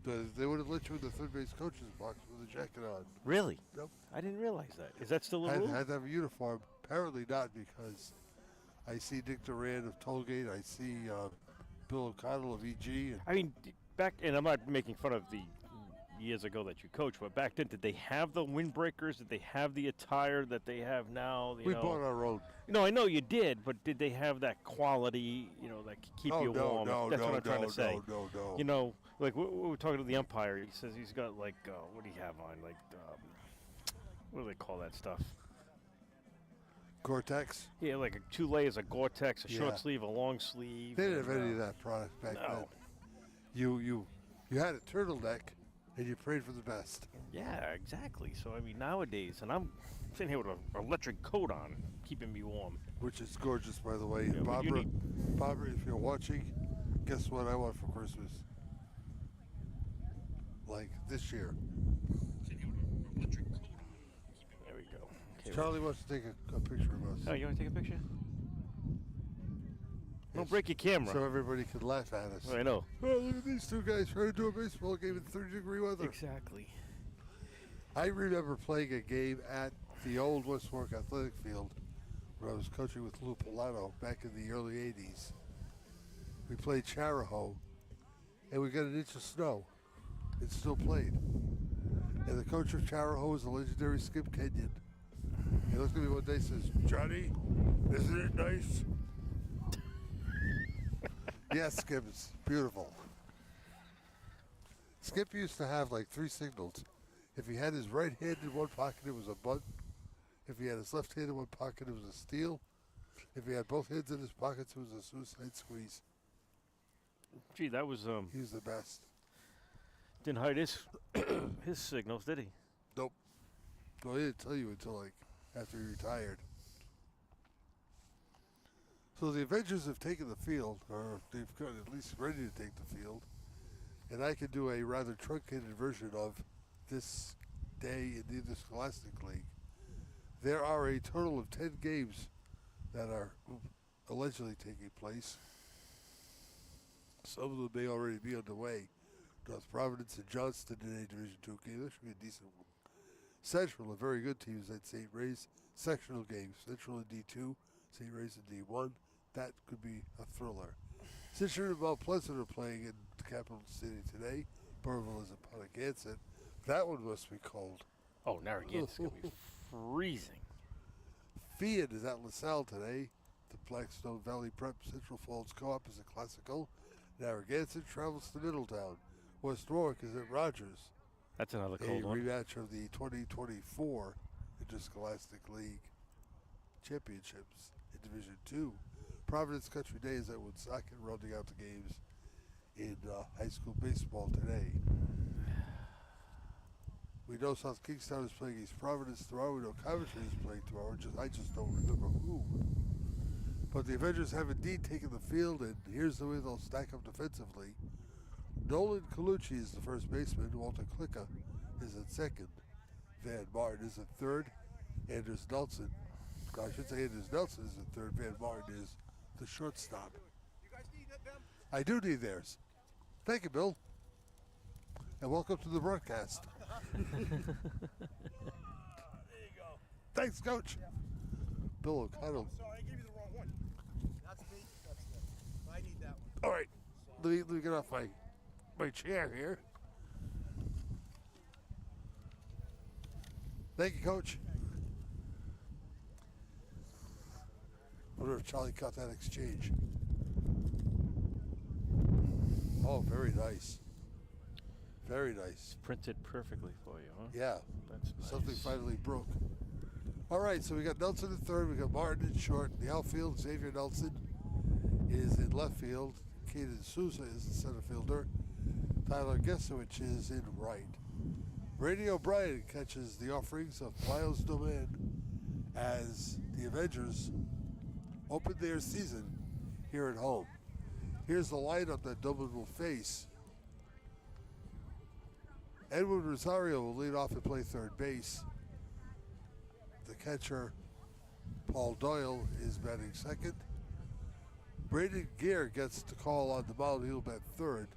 They would have let you in the third base coach's box with a jacket on. Really? Yep. I didn't realize that. Is that still a rule? Had to have a uniform. Apparently not, because I see Dick Duran of Tollgate. I see Bill O'Connell of EG. And I mean, back, and I'm not making fun of the years ago that you coached, but back then, did they have the windbreakers? Did they have the attire that they have now? We bought our own. No, I know you did, but did they have that quality, that could keep you warm? That's what I'm trying to say. No. Like we were talking to the umpire. He says he's got what do you have on? What do they call that stuff? Gore-Tex? Yeah, like 2 layers of Gore-Tex, a short sleeve, a long sleeve. They didn't have any of that product back then. You had a turtleneck, and you prayed for the best. Yeah, exactly. So, I mean, nowadays, and I'm sitting here with an electric coat on, keeping me warm. Which is gorgeous, by the way. Yeah, Barbara, if you're watching, guess what I want for Christmas? Like this year. Sitting here with an electric coat on. There we go. Okay, Charlie wants to take a picture of us. Oh, you want to take a picture? Don't break your camera. So everybody could laugh at us. I know. Oh, look at these two guys trying to do a baseball game in 30-degree weather. Exactly. I remember playing a game at the old West Warwick Athletic Field where I was coaching with Lou Polano back in the early 80s. We played Charahoe, and we got an inch of snow. It still played. And the coach of Charahoe was the legendary Skip Kenyon. He looked at me one day and says, "Johnny, isn't it nice?" Yes, Skip, it's beautiful. Skip used to have like 3 signals. If he had his right hand in one pocket, it was a bunt. If he had his left hand in one pocket, it was a steal. If he had both hands in his pockets, it was a suicide squeeze. Gee, that was He was the best. Didn't hide his signals, did he? Nope. Well, he didn't tell you until like after he retired. So the Avengers have taken the field, or they've got at least ready to take the field, and I can do a rather truncated version of this day in the Interscholastic League. There are a total of 10 games that are allegedly taking place. Some of them may already be underway. North Providence and Johnston in a Division II game. That should be a decent one. Central, a very good team, is at St. Ray's. Sectional games. Central in D2, St. Ray's in D1. That could be a thriller. Cincinnati and Mount Pleasant are playing in the capital city today. Burville is at Pontiac. That one must be cold. Oh, Narragansett's going to be freezing. Fiat is at LaSalle today. The Blackstone Valley Prep Central Falls Co-op is a classical. Narragansett travels to Middletown. West Warwick is at Rogers. That's another cold one. A rematch of the 2024 Interscholastic League Championships in Division II. Providence Country Day is at Woonsocket, rounding out the games in high school baseball today. We know South Kingstown is playing East Providence tomorrow. We know Coventry is playing tomorrow. I just don't remember who. But the Avengers have indeed taken the field, and here's the way they'll stack up defensively. Nolan Colucci is the first baseman. Walter Klicka is at second. Van Martin is at third. Anders Nelson, I should say Anders Nelson is at third. Van Martin is the shortstop. You guys need them? I do need theirs. Thank you, Bill. And welcome to the broadcast. There you go. Thanks, Coach. Yeah. Bill O'Connell. Sorry, I gave you the wrong one. That's me. That's them. I need that one. All right. Let me get off my chair here. Thank you, Coach. Wonder if Charlie caught that exchange. Oh, very nice. Very nice. Printed perfectly for you, huh? Yeah. That's nice. Something finally broke. All right, so we got Nelson in third. We got Martin in short. The outfield, Xavier Nelson is in left field. Caden Souza is the center fielder. Tyler Gesowich is in right. Brady O'Brien catches the offerings of Miles Doman as the Avengers open their season here at home. Here's the lineup that Dublin will face. Edwin Rosario will lead off and play third base. The catcher, Paul Doyle, is batting second. Braden Gear gets the call on the mound. He'll bat third.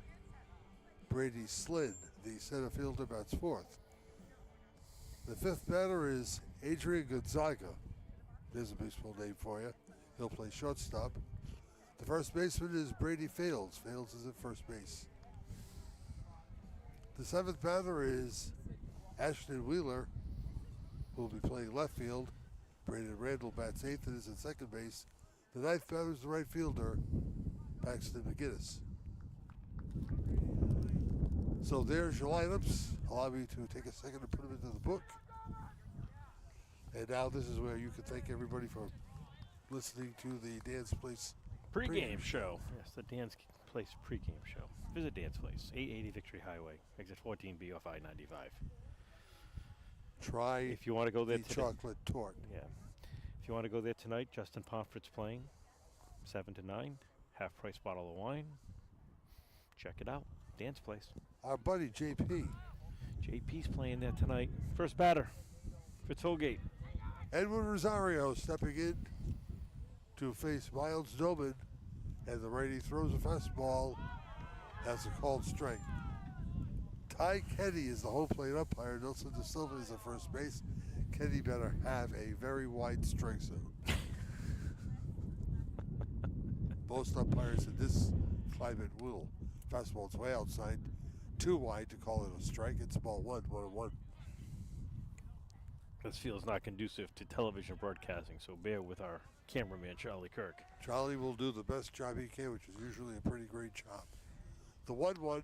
Brady Slid, the center fielder, bats fourth. The fifth batter is Adrian Gonzaga. There's a baseball name for you. He'll play shortstop. The first baseman is Brady Fales. Fales is at first base. The seventh batter is Ashton Wheeler, who will be playing left field. Brandon Randall bats eighth and is at second base. The ninth batter is the right fielder, Paxton McGinnis. So there's your lineups. Allow me to take a second to put them into the book. And now this is where you can thank everybody for listening to the Dan's Place Pre-game show. Yes, the Dan's Place pre-game show. Visit Dan's Place, 880 Victory Highway, exit 14B off I-95. Try If you want to go there the today, chocolate tort. yeah. If you want to go there tonight, Justin Pomfret's playing, 7 to 9, half-price bottle of wine. Check it out, Dan's Place. Our buddy JP. JP's playing there tonight. First batter for Tollgate. Edwin Rosario stepping in to face Miles Doman, and the righty throws a fastball. That's a called strike. Ty Kenny is the home plate umpire. Nelson De Silva is at first base. Kenny better have a very wide strike zone. Most umpires in this climate will. Fastball's way outside, too wide to call it a strike. It's a ball 1-1-1. This feels not conducive to television broadcasting, so bear with our cameraman, Charlie Kirk. Charlie will do the best job he can, which is usually a pretty great job. The 1-1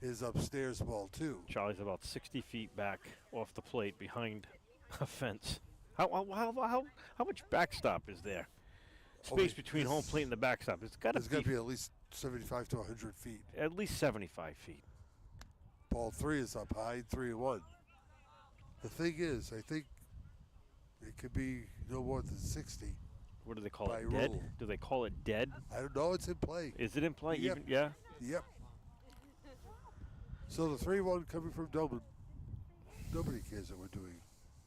is upstairs, ball 2. Charlie's about 60 feet back off the plate behind a fence. How much backstop is there? Space between home plate and the backstop. It's got There's got to to be at least 75 to 100 feet. at least 75 feet. Ball 3 is up high, 3-1. The thing is, I think it could be no more than 60. What do they call By it? Dead? rule. Do they call it dead? I don't know. It's in play. Is it in play? Yep. Even, yeah. Yep. So the 3-1 coming from Dublin. Nobody cares that we're doing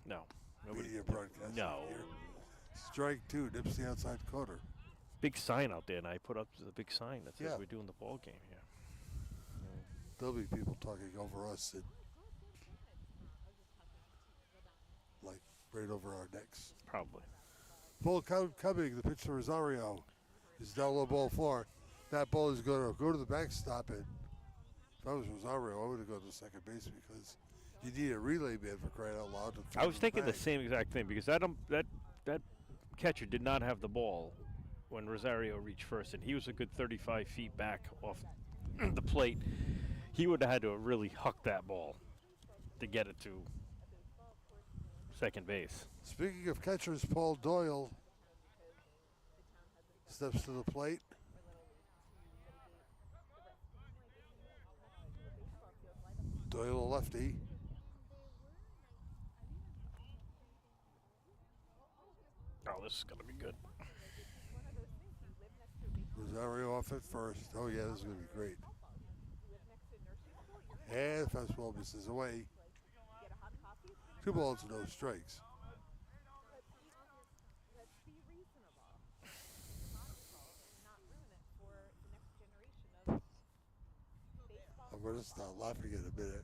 No. Nobody. media broadcasting No. here. Strike 2, nips the outside corner. Big sign out there, and I put up the big sign that says Yeah. we're doing the ball game here. There'll be people talking over us and like right over our necks. Probably. Full count coming. The pitch to Rosario is down low, ball 4. That ball is going to go to the backstop, and if I was Rosario, I would have gone to second base because you need a relay man for crying out loud. I was thinking the same exact thing because that catcher did not have the ball when Rosario reached first, and he was a good 35 feet back off the plate. He would have had to really huck that ball to get it to second base. Speaking of catchers, Paul Doyle steps to the plate. Doyle, a lefty. Oh, this is going to be good. Rosario off at first. Oh, yeah, this is going to be great. And fastball misses away. 2 balls, no strikes. I'm going to start laughing in a minute.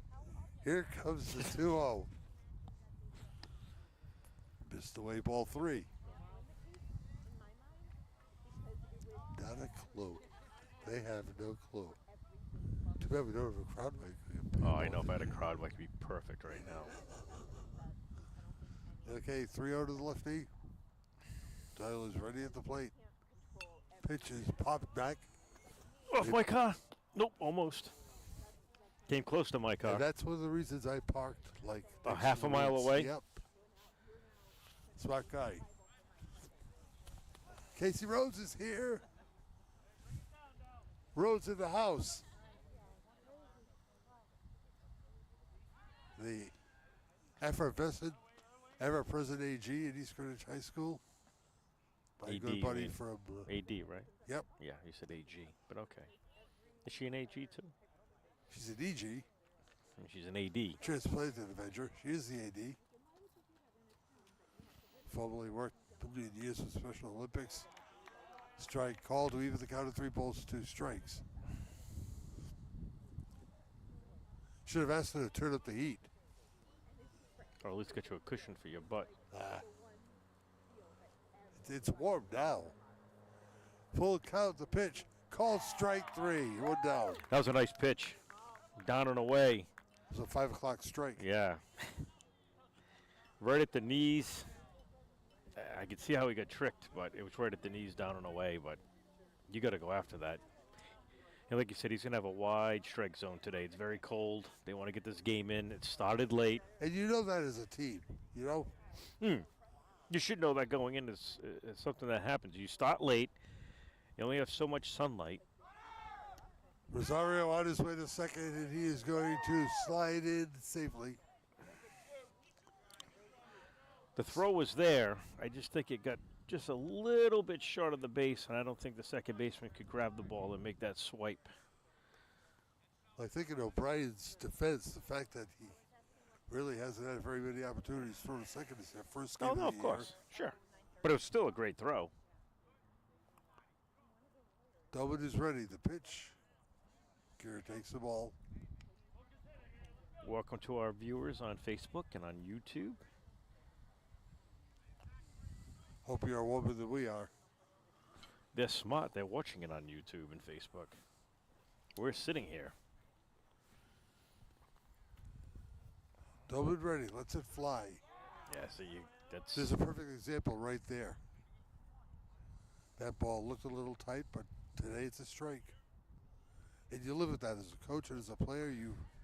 Here comes the 2-0. Missed away, ball 3. Not a clue. They have no clue. Too bad we don't have a crowd mic. Oh, I know. If I had a crowd, mic would be perfect right now. Okay, 3-0 to the lefty. Doyle is ready at the plate. Pitch is popped back. Off my car. Nope, almost. Came close to my car. And that's one of the reasons I parked like A next half to a the mile weeds. away? Yep. Smart guy. Casey Rhodes is here. Rhodes in the house. The effervescent, ever-present AG at East Greenwich High School. My AD, good you buddy mean. from... AD, right? Yep. Yeah, you said AG, but okay. Is she an AG too? She's an EG. I mean, she's an AD. Transplanted Avenger. She is the AD. Formerly worked a million years with Special Olympics. Strike called to even the count of 3 balls, 2 strikes. Should have asked her to turn up the heat. Or at least get you a cushion for your butt. It's warm now. Full count the pitch. Called strike 3. One down. That was a nice pitch. Down and away. It was a 5 o'clock strike. Yeah. Right at the knees. I could see how he got tricked, but it was right at the knees, down and away. But you got to go after that. And like you said, he's going to have a wide strike zone today. It's very cold. They want to get this game in. It started late. And you know that as a team, you know? You should know that going in is something that happens. You start late. You only have so much sunlight. Rosario on his way to second, and he is going to slide in safely. The throw was there. I just think it got just a little bit short of the base, and I don't think the second baseman could grab the ball and make that swipe. I think in O'Brien's defense, the fact that he really hasn't had very many opportunities to throw to second is their first game Oh, no, of of the year. course. Sure. But it was still a great throw. Dublin is ready. The pitch. Garrett takes the ball. Welcome to our viewers on Facebook and on YouTube. Hope you are warmer than we are. They're smart. They're watching it on YouTube and Facebook. We're sitting here. Dublin ready. Lets it fly. Yeah, so that's There's a perfect example right there. That ball looked a little tight, but today it's a strike. And you live with that as a coach and as a player.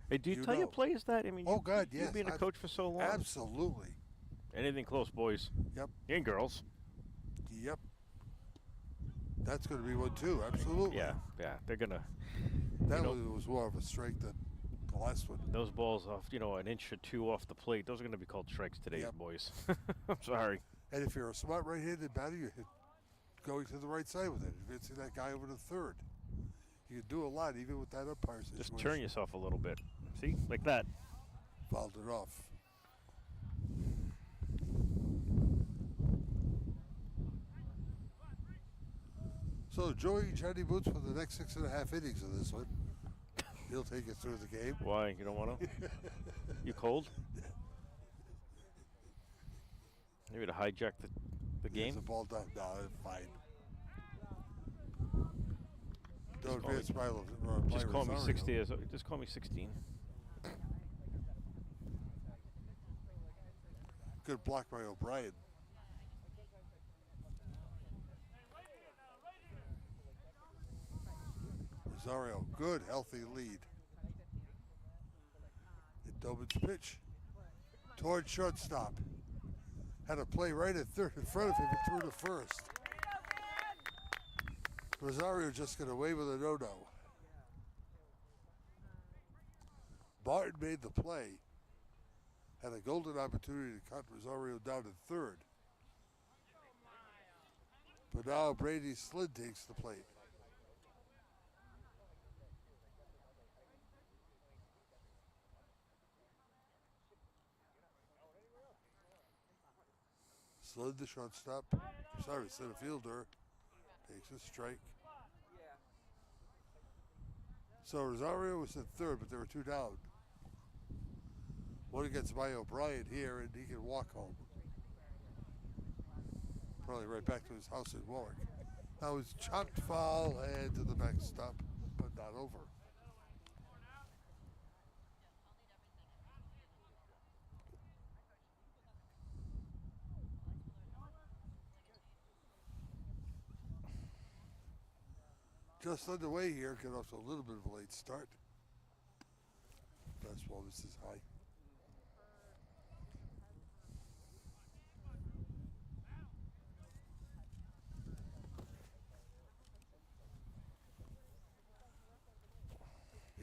Hey, do you tell know. your players that? I mean, Oh, God, yes. You've been a coach for so long. Absolutely. Anything close, boys. Yep. And girls. Yep. That's going to be one, too. Absolutely. Yeah. They're going to. That know- one was more of a strike than the last one. Those balls off, an inch or two off the plate, those are going to be called strikes today, Yep. boys. I'm sorry. And if you're a smart right-handed batter, you hit going to the right side with it. Advancing that guy over to third. You can do a lot, even with that umpire situation. Just turn yourself a little bit. See? Like that. Fouled it off. So Joey Johnny Boots for the next 6.5 innings of this one. He'll take it through the game. Why? You don't want to? You cold? Maybe to hijack the There's game? the ball down. No, it's fine. Don't call me- advance Just call me Rosario. 60. Just call me 16. Good block by O'Brien. Rosario, good, healthy lead. And Dobin's pitch towards shortstop. Had a play right at third in front of him and threw to first. Rosario just got away with a no-no. Martin made the play. Had a golden opportunity to cut Rosario down to third. But now Brady Slid takes the plate. Slid the shortstop. Sorry, center fielder. Takes a strike. So Rosario was at third, but there were two down. One gets by O'Brien here, and he can walk home. Probably right back to his house in Warwick. Now it's chopped foul and to the backstop, but not over. Just underway here, get off to a little bit of a late start. Fastball misses high.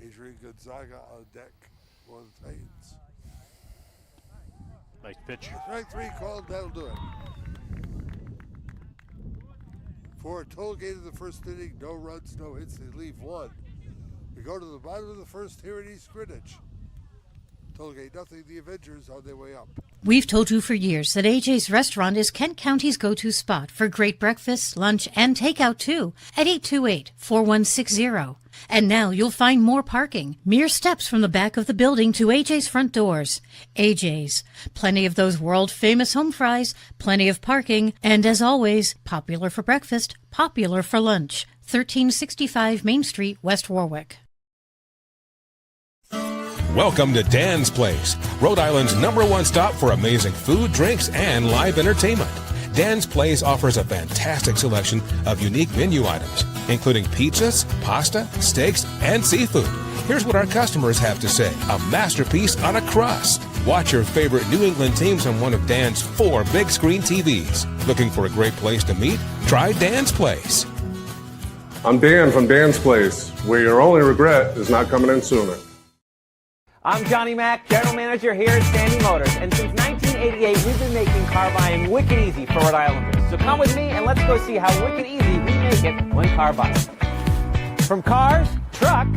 Adrian Gonzaga on deck for the Titans. Nice pitch. Strike three called, that'll do it. For a total game of the first inning, no runs, no hits, they leave one. We go to the bottom of the first here in East Greenwich. Total game nothing, the Avengers on their way up. We've told you for years that AJ's Restaurant is Kent County's go-to spot for great breakfast, lunch, and takeout too at 828-4160. And now you'll find more parking, mere steps from the back of the building to AJ's front doors. AJ's. Plenty of those world-famous home fries, plenty of parking, and as always, popular for breakfast, popular for lunch. 1365 Main Street, West Warwick. Welcome to Dan's Place, Rhode Island's #1 stop for amazing food, drinks, and live entertainment. Dan's Place offers a fantastic selection of unique menu items, including pizzas, pasta, steaks, and seafood. Here's what our customers have to say: a masterpiece on a crust. Watch your favorite New England teams on one of Dan's 4 big screen TVs. Looking for a great place to meet? Try Dan's Place. I'm Dan from Dan's Place, where your only regret is not coming in sooner. I'm Johnny Mack, General Manager here at Sandy Motors, and since 1988 we've been making car buying wicked easy for Rhode Islanders. So come with me and let's go see how wicked easy we make it when car buying. From cars, trucks,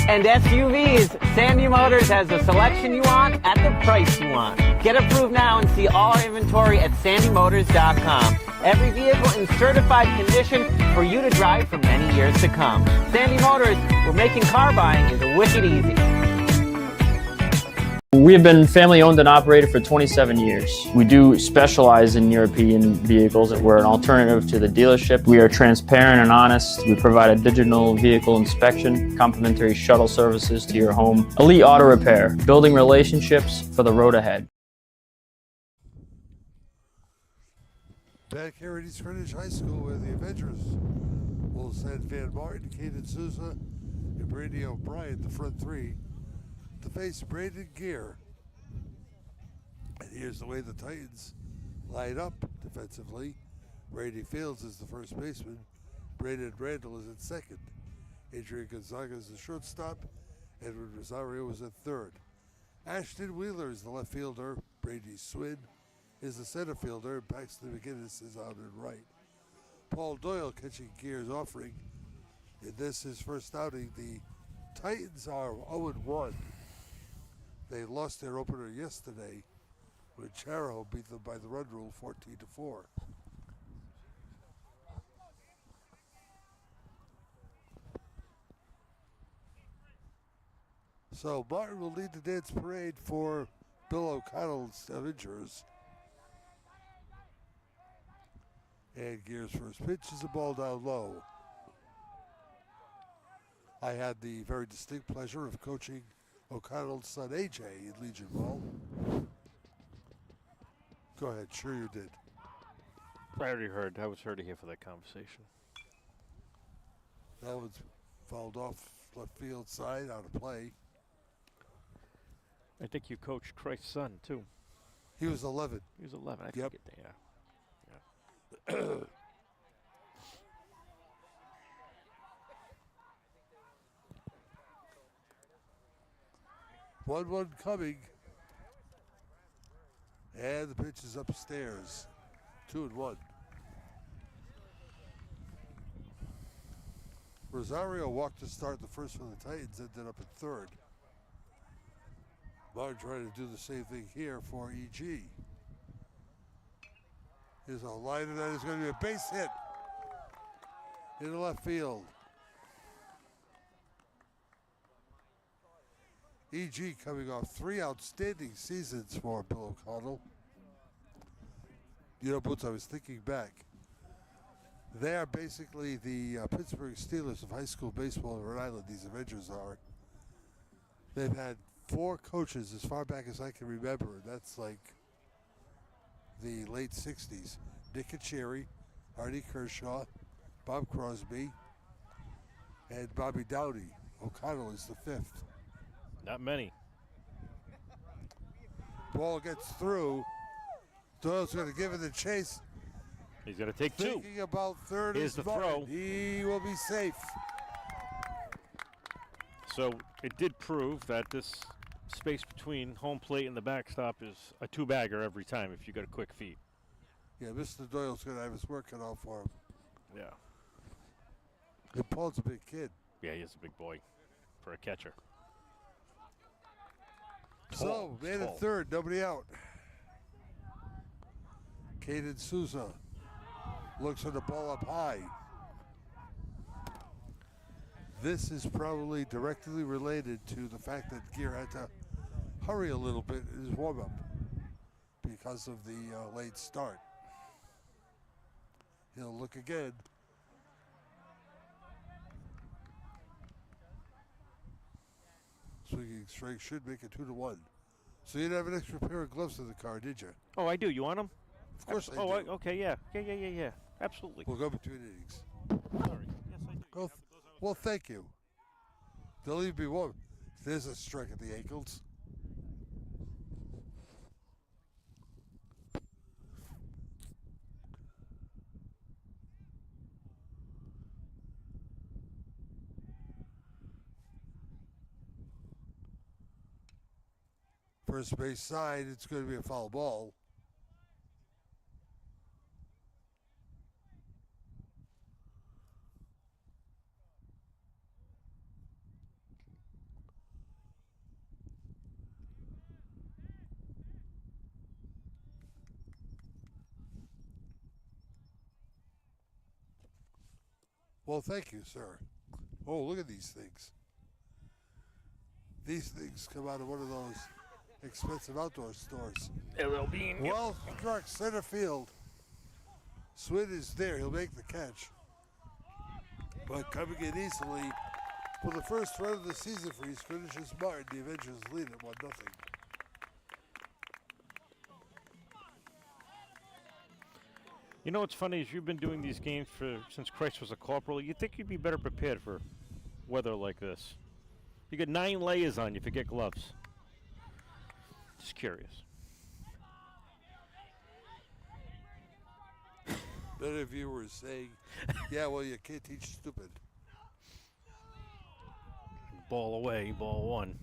and SUVs, Sandy Motors has the selection you want at the price you want. Get approved now and see all our inventory at sandymotors.com. Every vehicle in certified condition for you to drive for many years to come. Sandy Motors, we're making car buying is wicked easy. We have been family owned and operated for 27 years. We do specialize in European vehicles. We're an alternative to the dealership. We are transparent and honest. We provide a digital vehicle inspection, complimentary shuttle services to your home, elite auto repair, building relationships for the road ahead. Back here at East Greenwich High School, where the Avengers will send Van Martin, Caden Souza, and Brady O'Brien, the front three, to face Braden Gear. And here's the way the Titans line up defensively. Brady Fields is the first baseman. Braden Randall is at second. Adrian Gonzaga is the shortstop. Edward Rosario is at third. Ashton Wheeler is the left fielder. Brady Swin is the center fielder. Paxton McGinnis is out and right. Paul Doyle catching Gear's offering. In this, his first outing, the Titans are 0-1. They lost their opener yesterday when Charo beat them by the run rule 14-4. So Martin will lead the dance parade for Bill O'Connell's Avengers. And Gear's first pitch is a ball down low. I had the very distinct pleasure of coaching O'Connell's son AJ in Legion Ball. Go ahead, sure you did. I already heard. I was already here for that conversation. That was fouled off left field side out of play. I think you coached Christ's son, too. He was 11. He was 11. I Yep. forget that, yeah. 1-1 coming. And the pitch is upstairs. 2-1. Rosario walked to start the first for the Titans, ended up at third. Martin trying to do the same thing here for EG. Here's a liner that is going to be a base hit in the left field. EG coming off 3 outstanding seasons for Bill O'Connell. You know, Boots, I was thinking back. They are basically the Pittsburgh Steelers of high school baseball in Rhode Island, these Avengers are. They've had 4 coaches as far back as I can remember. That's like the late 60s. Nick Cherry, Artie Kershaw, Bob Crosby, and Bobby Dowdy. O'Connell is the 5th. Not many. Ball gets through. Doyle's going to give it a chase. He's going to take 2. Thinking about third Here's is the Martin. throw. He will be safe. So it did prove that this space between home plate and the backstop is a 2-bagger every time if you got a quick feet. Yeah, Mr. Doyle's going to have his work cut off for him. Yeah. And Paul's a big kid. Yeah, he is a big boy for a catcher. So, Tall. man at third, nobody out. Caden Souza looks at the ball up high. This is probably directly related to the fact that Gear had to hurry a little bit in his warm-up because of the late start. He'll look again. Swinging strike should make it 2-1. So you didn't have an extra pair of gloves in the car, did you? Oh, I do. You want them? Of course I Oh, do. okay, yeah. Yeah. Absolutely. We'll go between innings. Sorry. Yes, I do. Well, thank you. They'll even be warm. There's a strike at the ankles. First base side, it's going to be a foul ball. Well, thank you, sir. Oh, look at these things. These things come out of one of those expensive outdoor stores. LL Bean. Well struck center field. Swin is there. He'll make the catch. But coming in easily for the first run of the season for East Greenwich is Martin. The Avengers lead at 1-0. You know what's funny is you've been doing these games since Christ was a corporal. You'd think you'd be better prepared for weather like this. You get 9 layers on you if you get gloves. Just curious. Many of you were saying, yeah, well, you can't teach stupid. Ball away, ball one.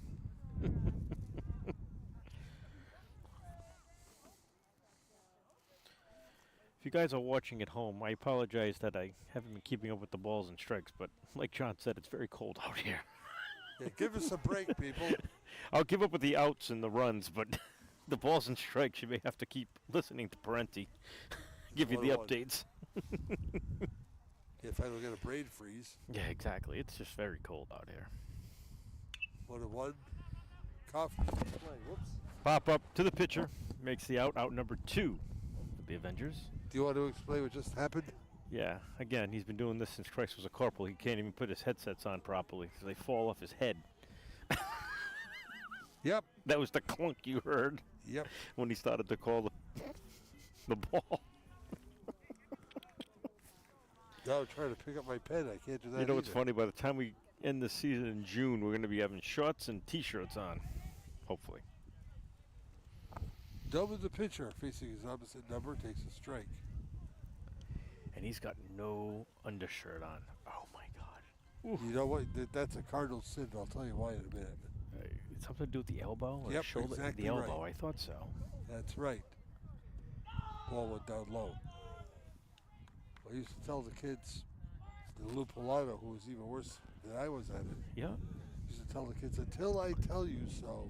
If you guys are watching at home, I apologize that I haven't been keeping up with the balls and strikes, but like John said, it's very cold out here. Yeah, give us a break, people. I'll give up with the outs and the runs, but the balls and strikes, you may have to keep listening to Parenti. Give you the 1-1. updates. If I don't get a brain freeze. Yeah, exactly. It's just very cold out here. 1-1. Cough. Whoops. Pop up to the pitcher. Makes the out number 2 for the Avengers. Do you want to explain what just happened? Yeah, again, he's been doing this since Christ was a corporal. He can't even put his headsets on properly because they fall off his head. Yep. That was the clunk you heard. Yep. When he started to call the ball. Now I'm trying to pick up my pen. I can't do that. You know what's either. funny? By the time we end the season in June, we're going to be having shorts and T-shirts on, hopefully. Double the pitcher facing his opposite number takes a strike. And he's got no undershirt on. Oh, my God. Oof. You know what? That's a cardinal sin. I'll tell you why in a minute. Something to do with the elbow or Yep, shoulder? exactly the elbow, right. I thought so. That's right. Ball went down low. I used to tell the kids, Lou Polano, who was even worse than I was at it, Yeah. used to tell the kids, until I tell you so,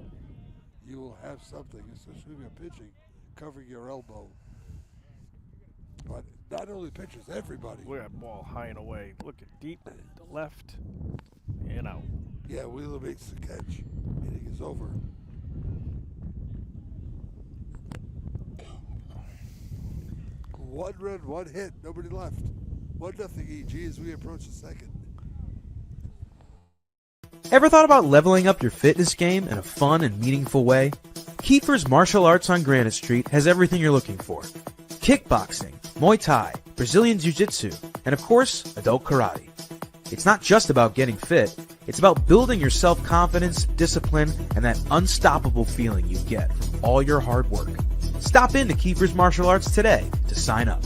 you will have something, especially when you're pitching, covering your elbow. But not only pitchers, everybody. We're at ball high and away. Looking deep to left and out. Yeah, Wheeler makes the catch. Inning is over. One run, one hit, nobody left. 1-0 EG as we approach the second. Ever thought about leveling up your fitness game in a fun and meaningful way? Kiefer's Martial Arts on Granite Street has everything you're looking for. Kickboxing, Muay Thai, Brazilian Jiu-Jitsu, and of course, adult karate. It's not just about getting fit, it's about building your self-confidence, discipline, and that unstoppable feeling you get from all your hard work. Stop in to Kiefer's Martial Arts today to sign up.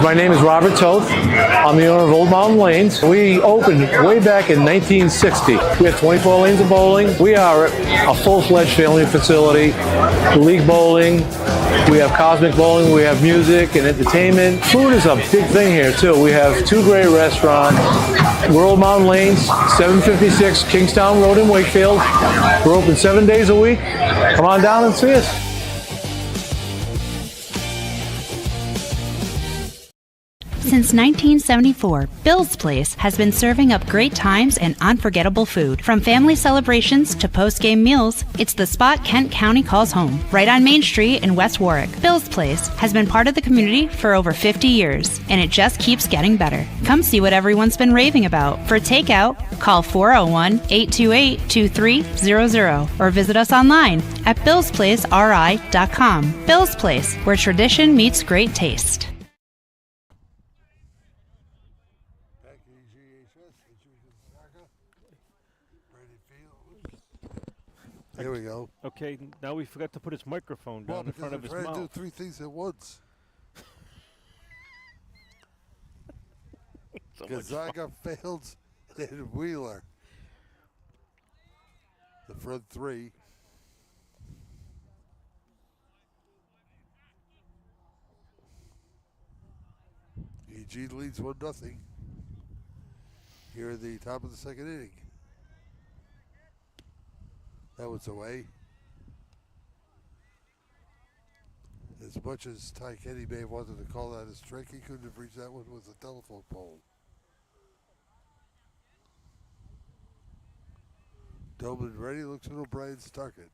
My name is Robert Toth. I'm the owner of Old Mountain Lanes. We opened way back in 1960. We have 24 lanes of bowling. We are a full-fledged family facility. League bowling. We have cosmic bowling. We have music and entertainment. Food is a big thing here, too. We have 2 great restaurants. We're Old Mountain Lanes, 756 Kingstown Road in Wakefield. We're open 7 days a week. Come on down and see us. Since 1974, Bill's Place has been serving up great times and unforgettable food. From family celebrations to post-game meals, it's the spot Kent County calls home, right on Main Street in West Warwick. Bill's Place has been part of the community for over 50 years, and it just keeps getting better. Come see what everyone's been raving about. For takeout, call 401-828-2300 or visit us online at billsplaceri.com. Bill's Place, where tradition meets great taste. There we go. Okay, now we forgot to put his microphone down in front of his trying to do mouth. 3 things at once. So much Gonzaga failed and Wheeler. The front 3. Eugene leads 1-0 here at the top of the second inning. That was away. As much as Ty Kenny may have wanted to call that a strike, he couldn't have reached that one with a telephone pole. Doman ready, looks at O'Brien Starkett.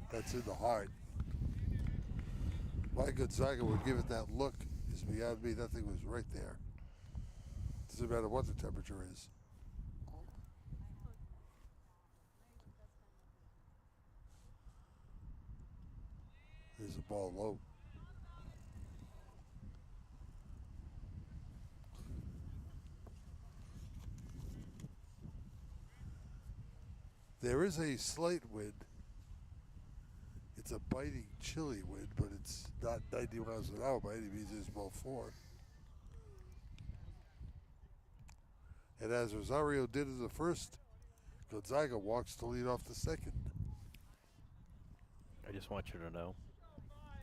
That's in the heart. Why Gonzaga would give it that look is beyond me. That thing was right there. Doesn't matter what the temperature is. There's a ball low. There is a slight wind. It's a biting, chilly wind, but it's not 90 miles an hour by any means. It's about 4. And as Rosario did in the first, Gonzaga walks to lead off the second. I just want you to know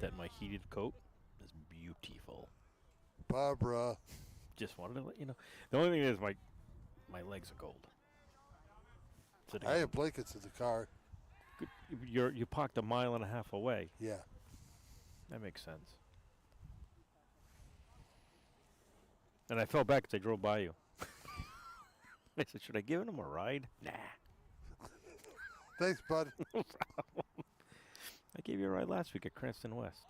that my heated coat is beautiful. Barbara. Just wanted to let you know. The only thing is my legs are cold. I have blankets in the car. You parked a mile and a half away. Yeah. That makes sense. And I fell back as I drove by you. I said, should I give him a ride? Nah. Thanks, bud. No problem. I gave you a ride last week at Cranston West.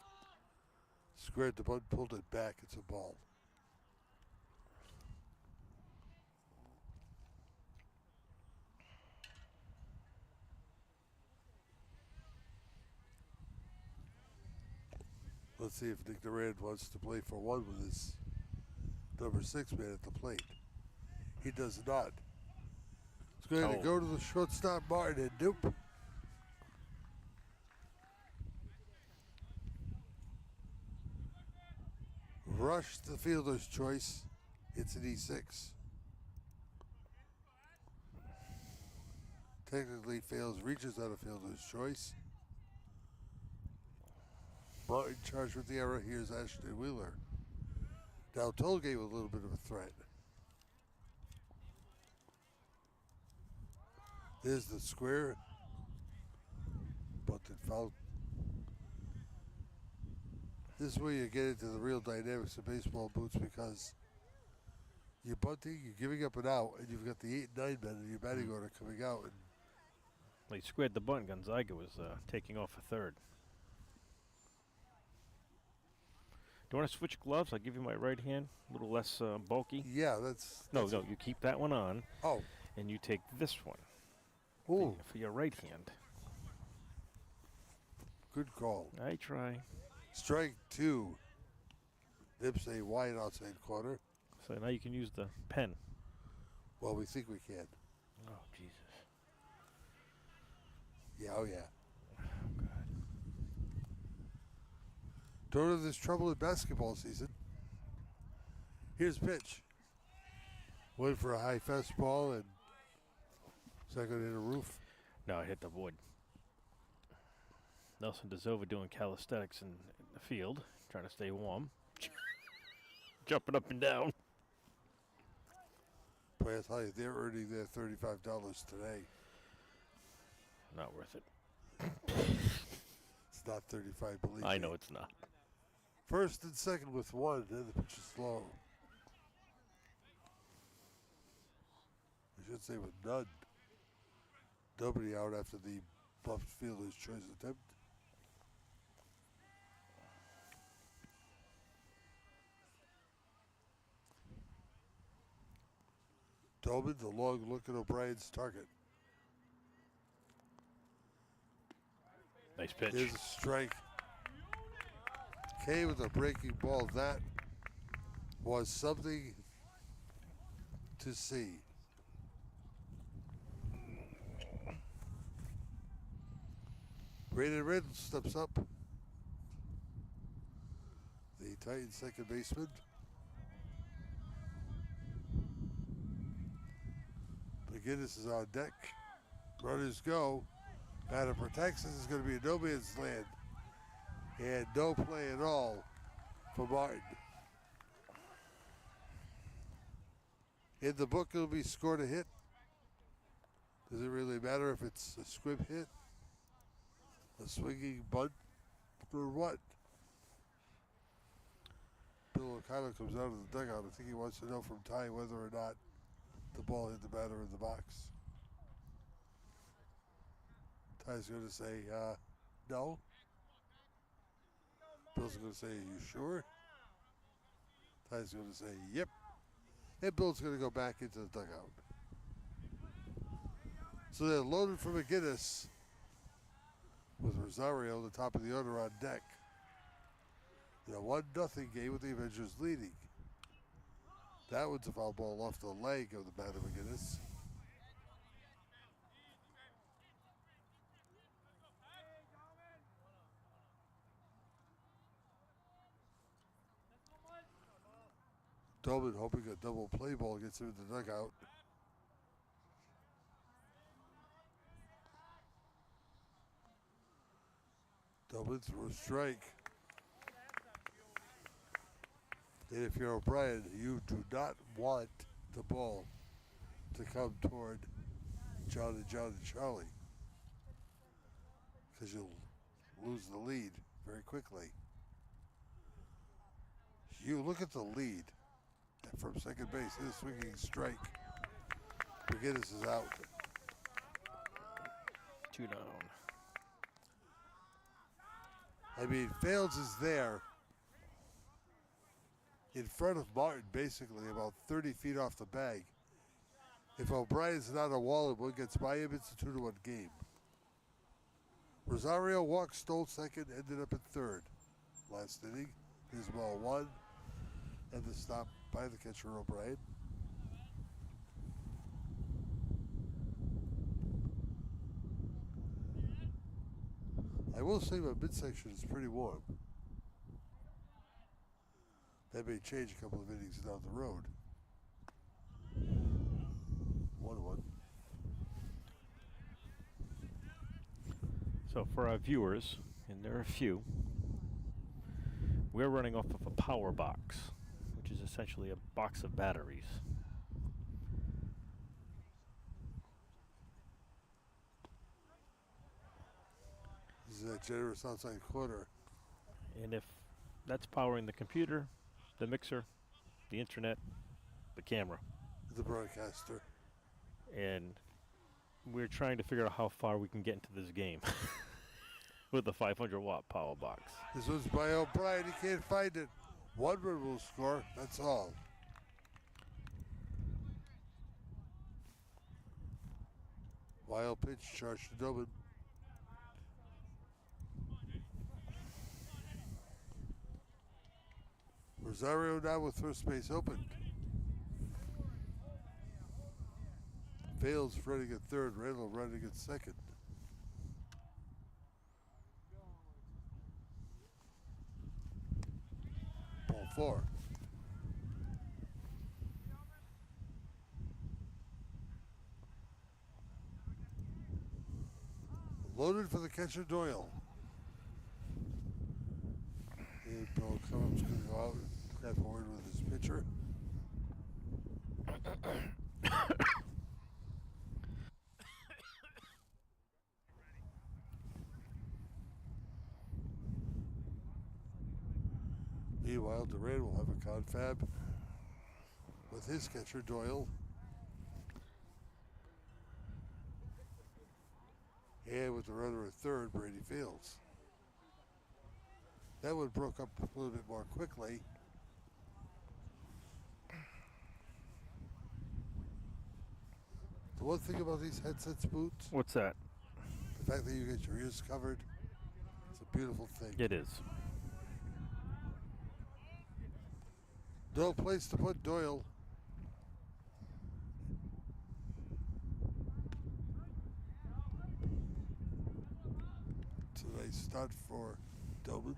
Squared the butt, pulled it back. It's a ball. Let's see if Nick Durant wants to play for one with his number 6 man at the plate. He does not. He's going to go to the shortstop, Martin, and nope. Rush the fielder's choice. It's an E6. Technically fails, reaches out of fielder's choice. Martin charged with the error. Here's Ashton Wheeler. Now Toll gave a little bit of a threat. There's the square. Bunted foul. This is where you get into the real dynamics of baseball, Boots, because you're bunting, you're giving up an out, and you've got the 8 and 9 men in your batting order coming out. And Well, he squared the bunt. Gonzaga was taking off a third. Do you want to switch gloves? I'll give you my right hand, a little less bulky. yeah, that's No, you keep that one on. Oh. And you take this one. Ooh. For your right hand. Good call. I try. Strike 2. Nips a wide outside corner. So now you can use the pen. Well, we think we can. Oh, Jesus. Yeah, oh yeah. Don't have this trouble in basketball season. Here's pitch. Went for a high fastball and second in a roof. No, I hit the wood. Nelson DeZova doing calisthenics in the field, trying to stay warm. Jumping up and down. Boy, I tell you, they're earning their $35 today. Not worth it. It's not 35, believe me. I know it's not. First and second with one, and the pitch is slow. I should say with none. Nobody out after the left fielder's choice attempt. Tobin, the long look at O'Brien's target. Nice pitch. Here's a strike. Kay with a breaking ball. That was something to see. Brandon Reynolds steps up. The Titans second baseman. McGinnis is on deck. Runners go. Batter protects. This is going to be a no man's land. And no play at all for Martin. In the book, it'll be scored a hit. Does it really matter if it's a squib hit? A swinging bunt? Or what? Bill O'Connor comes out of the dugout. I think he wants to know from Ty whether or not the ball hit the batter in the box. Ty's going to say, no. Bill's going to say, are you sure? Ty's going to say, yep. And Bill's going to go back into the dugout. So they're loaded for McGinnis with Rosario, the top of the order, on deck. In a 1-0 game with the Avengers leading. That one's a foul ball off the leg of the batter McGinnis. Tobin hoping a double play ball gets him in the dugout. Tobin throws a strike. And if you're O'Brien, you do not want the ball to come toward John and Charlie. Because you'll lose the lead very quickly. You look at the lead from second base. This swinging strike. McGinnis is out. 2 down. I mean, Fails is there in front of Martin, basically about 30 feet off the bag. If O'Brien's not a wall and one gets by him, it's a 2-1 game. Rosario walked, stole second, ended up at third. Last inning, his ball 1, and the stop by the catcher O'Brien. I will say my midsection is pretty warm. That may change a couple of innings down the road. 1-1. So for our viewers, and there are a few, we're running off of a power box, which is essentially a box of batteries. This is that generous outside corner. And if that's powering the computer, the mixer, the internet, the camera. The broadcaster. And we're trying to figure out how far we can get into this game with the 500-watt power box. This one's by O'Brien. He can't find it. 1 run will score. That's all. Wild pitch, charge to Dublin. Rosario now with first base open. Fails running at third. Randall running at second. Ball 4. Loaded for the catcher Doyle. And Bill Cummins going to go out and have a word with his pitcher. Meanwhile, Duran will have a confab with his catcher, Doyle. And with the runner at third, Brady Fields. That one broke up a little bit more quickly. The one thing about these headsets, Boots, What's that? the fact that you get your ears covered, it's a beautiful thing. It is. No place to put Doyle. It's a nice start for Doman.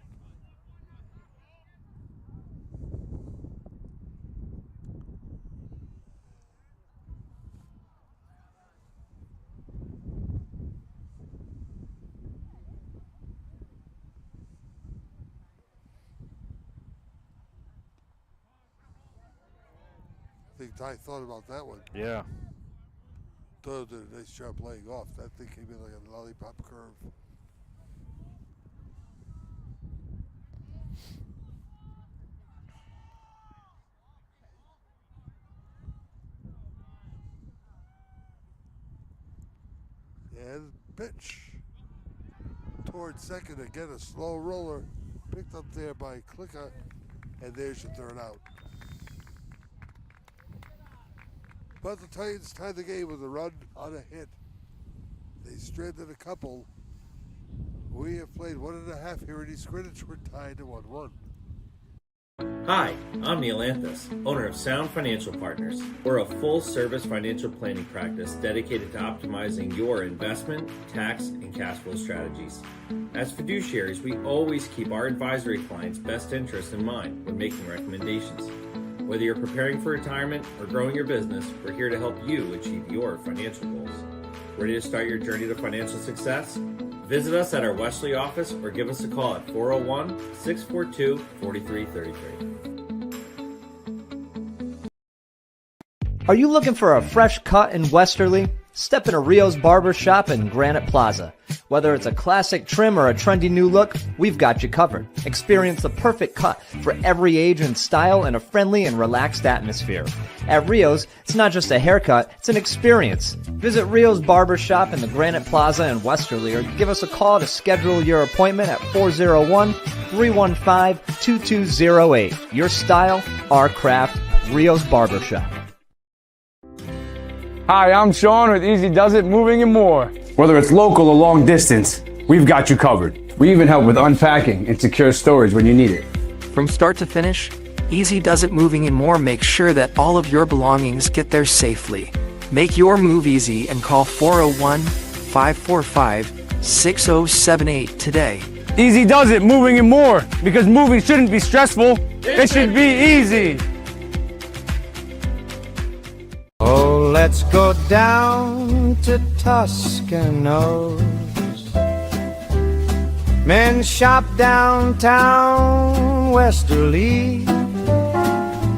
I think Ty thought about that one. Yeah. Doyle did a nice job laying off. That thing came in like a lollipop curve. And pitch towards second. Again, a slow roller picked up there by Klicka. And there's your third out. But the Titans tied the game with a run on a hit. They stranded a couple. We have played 1.5 here in East Greenwich. We're tied to 1-1. Hi, I'm Neil Anthus, owner of Sound Financial Partners. We're a full-service financial planning practice dedicated to optimizing your investment, tax, and cash flow strategies. As fiduciaries, we always keep our advisory clients' best interests in mind when making recommendations. Whether you're preparing for retirement or growing your business, we're here to help you achieve your financial goals. Ready to start your journey to financial success? Visit us at our Wesley office or give us a call at 401-642-4333. Are you looking for a fresh cut in Westerly? Step into Rio's Barber Shop in Granite Plaza. Whether it's a classic trim or a trendy new look, we've got you covered. Experience the perfect cut for every age and style in a friendly and relaxed atmosphere. At Rio's, it's not just a haircut, it's an experience. Visit Rio's Barber Shop in the Granite Plaza in Westerly or give us a call to schedule your appointment at 401-315-2208. Your style, our craft, Rio's Barber Shop. Hi, I'm Sean with Easy Does It Moving and More. Whether it's local or long distance, we've got you covered. We even help with unpacking and secure storage when you need it. From start to finish, Easy Does It Moving and More makes sure that all of your belongings get there safely. Make your move easy and call 401-545-6078 today. Easy Does It Moving and More, because moving shouldn't be stressful, it should be easy. Oh, let's go down to Toscano's. Men shop downtown Westerly,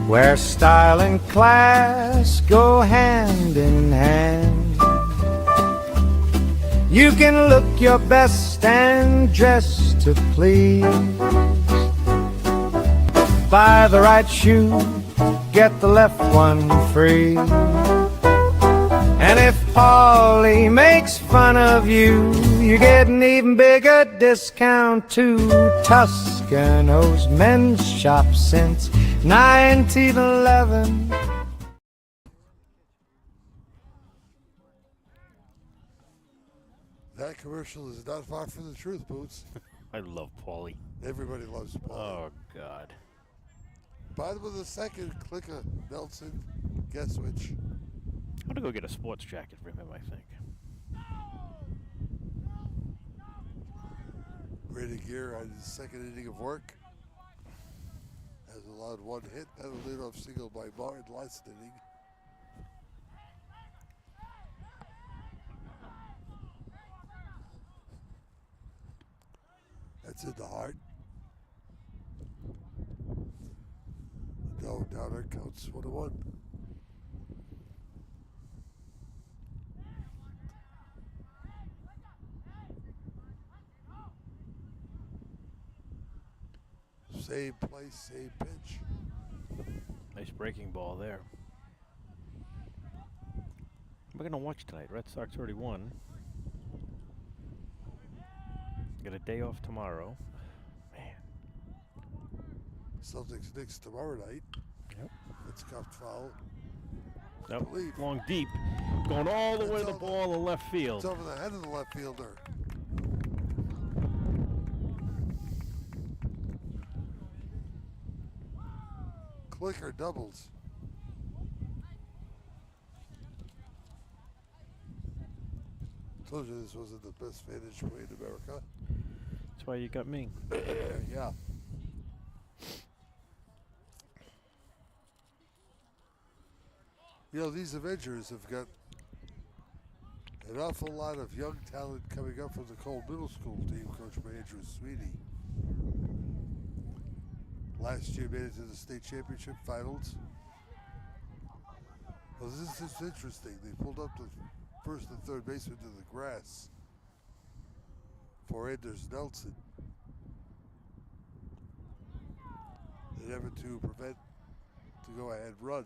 where style and class go hand in hand. You can look your best and dress to please. Buy the right shoe, get the left one free. And if Paulie makes fun of you, you get an even bigger discount too. Toscano's Men's Shop since 1911. That commercial is not far from the truth, Boots. I love Paulie. Everybody loves Paulie. Oh, God. Bottom of the second, Klicka, Nelson, guess which? I'm going to go get a sports jacket for him, I think. Brady Gear on his second inning of work has allowed one hit and a leadoff single by Martin last inning. That's in the heart. No, Downer counts 1-1. Same place, same pitch. Nice breaking ball there. We're going to watch tonight. Red Sox already won. Got a day off tomorrow. Man. Celtics Knicks tomorrow night. Yep. It's cuffed foul. Nope. Believe. Long deep. Going all the way to the ball in left field. It's over the head of the left fielder. Clicker doubles. Told you this wasn't the best vantage point in America. That's why you got me. Yeah. You know, these Avengers have got an awful lot of young talent coming up from the Cole Middle School team, coached by Andrew Sweeney. Last year made it to the state championship finals. Well, this is interesting. They pulled up the first and third baseman to the grass for Anders Nelson in an effort to prevent the go-ahead run,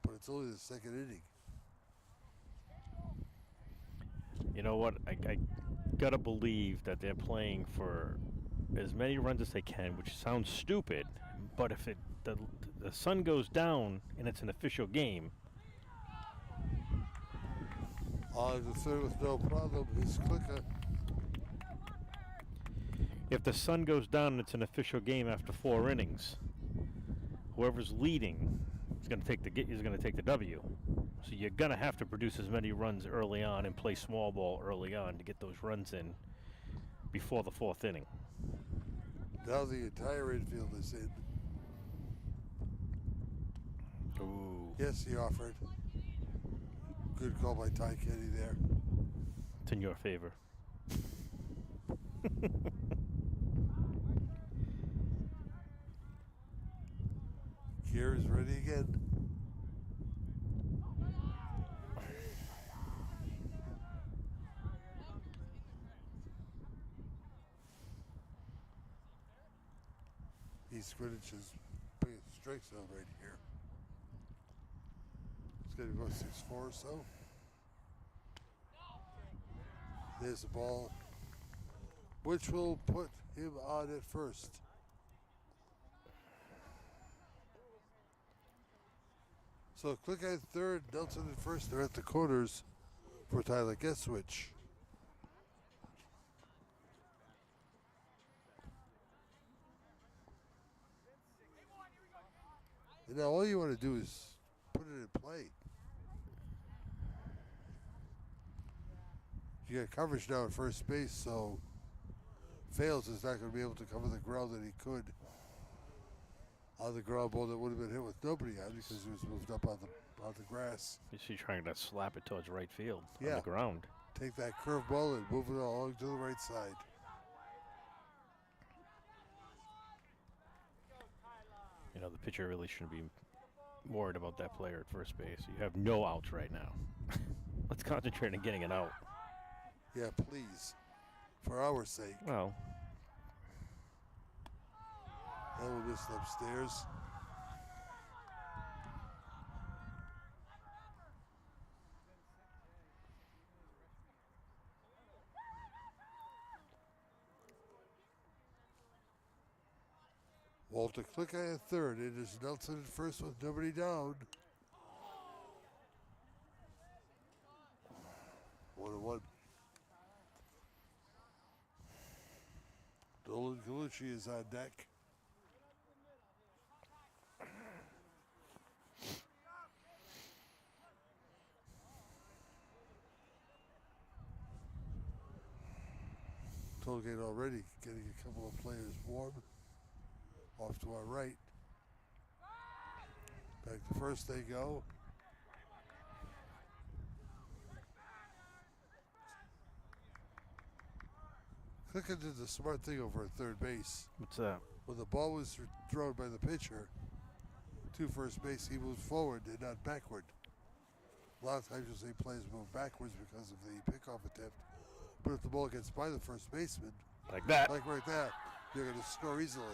but it's only the second inning. You know what? I gotta believe that they're playing for as many runs as they can, which sounds stupid, but if the sun goes down and it's an official game. On the third with no problem is Clicker. If the sun goes down and it's an official game after 4 innings, whoever's leading is going to take the W. So you're going to have to produce as many runs early on and play small ball early on to get those runs in before the 4th inning. Now the entire infield is in. Ooh. Yes, he offered. Good call by Ty Kenny there. It's in your favor. Kier is ready again. East Greenwich's biggest strike zone right here. It's going to go 6-4 or so. There's the ball, which will put him on at first. So Click at third, Nelson at first. They're at the corners for Tyler Guesswich. And now all you want to do is put it in play. You got coverage now at first base, so Fails is not going to be able to cover the ground that he could on the ground ball that would have been hit with nobody on because he was moved up on the grass. Is he trying to slap it towards right field on Yeah. the ground? Take that curveball and move it along to the right side. You know, the pitcher really shouldn't be worried about that player at first base. You have no outs right now. Let's concentrate on getting an out. Yeah, please. For our sake. Well. That will miss it upstairs. Walter Clicker at third. It is Nelson at first with nobody down. 1-1. Dolan Galucci is on deck. Tollgate already getting a couple of players warm. Off to our right. Back to first they go. Clicker did the smart thing over at third base. What's that? When the ball was thrown by the pitcher to first base, he moved forward and not backward. A lot of times you'll see players move backwards because of the pickoff attempt. But if the ball gets by the first baseman, like that, like right that, you're going to score easily.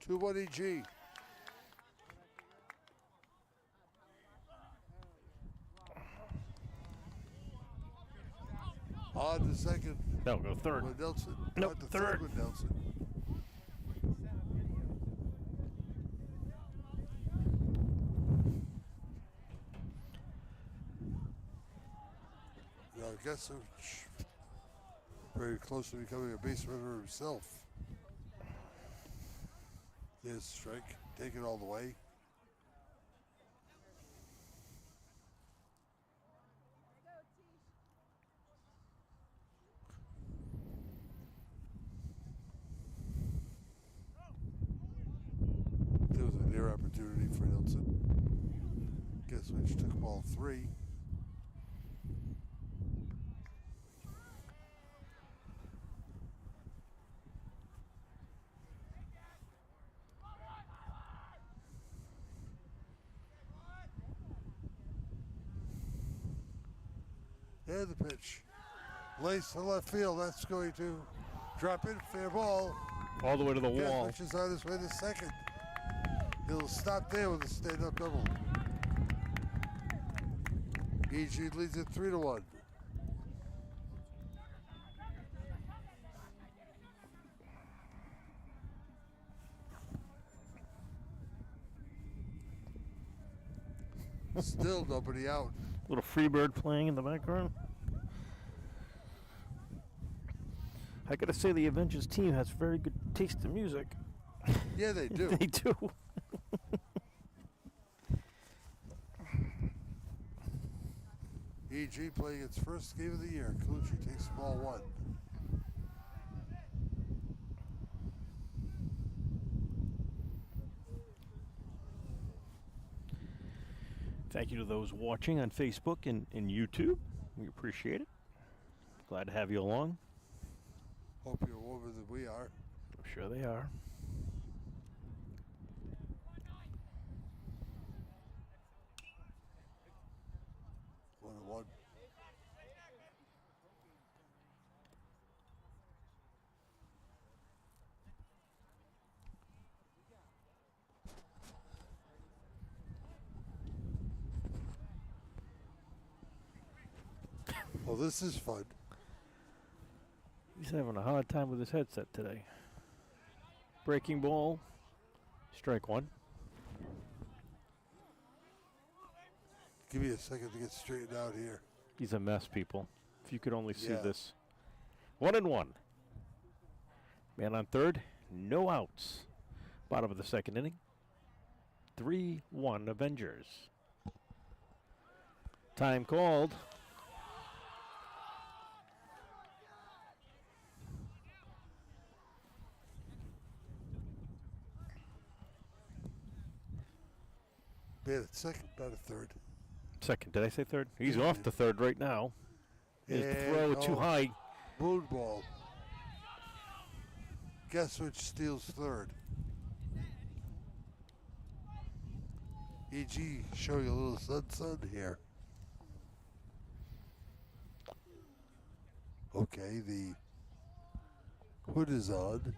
2-1 EG. On to second. No, go third. With Nelson. Nope, On to third. with Nelson. Now, I guess very close to becoming a base runner himself. Yes, strike. Take it all the way. There was a near opportunity for Nelson. Guess which took ball 3. And the pitch. Lace to left field. That's going to drop in. Fair ball. All the way to the wall. Which is on his way to second. He'll stop there with a stand-up double. EG leads it 3-1. Still nobody out. Little Freebird playing in the background. I gotta say, the Avengers team has very good taste in music. Yeah, they do. They do. EG playing its first game of the year. Colucci takes ball 1. Thank you to those watching on Facebook and YouTube. We appreciate it. Glad to have you along. Hope you're warmer than we are. I'm sure they are. One. Well, this is fun. He's having a hard time with his headset today. Breaking ball. Strike 1. Give me a second to get straightened out here. He's a mess, people. If you could only see Yeah. this. 1-1. Man on third. No outs. Bottom of the second inning. 3-1 Avengers. Time called. Man at second, not a third. Second. Did I say third? He's off the third right now. His And, throw too high. Moon ball. Guess which steals third? EG showing a little sun here. Okay, the hood is on.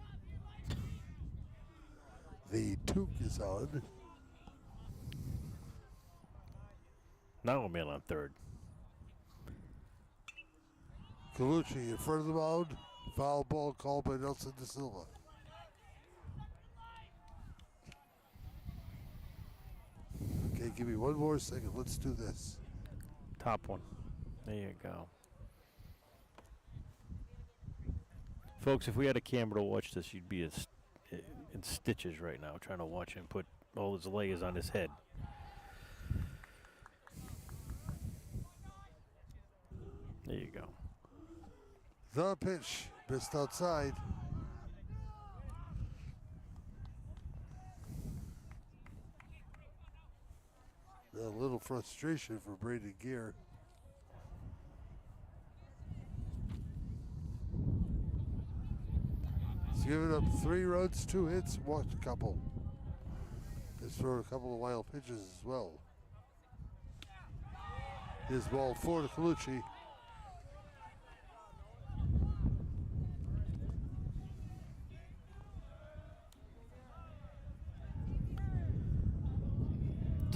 The toque is on. Now a man on third. Colucci in front of the mound. Foul ball called by Nelson Da Silva. Okay, give me one more second. Let's do this. Top one. There you go. Folks, if we had a camera to watch this, you'd be in stitches right now trying to watch him put all his layers on his head. There you go. The pitch. Missed outside. A little frustration for Braden Gear. He's given up 3 runs, 2 hits, walked a couple. He's thrown a couple of wild pitches as well. His ball 4 to Colucci.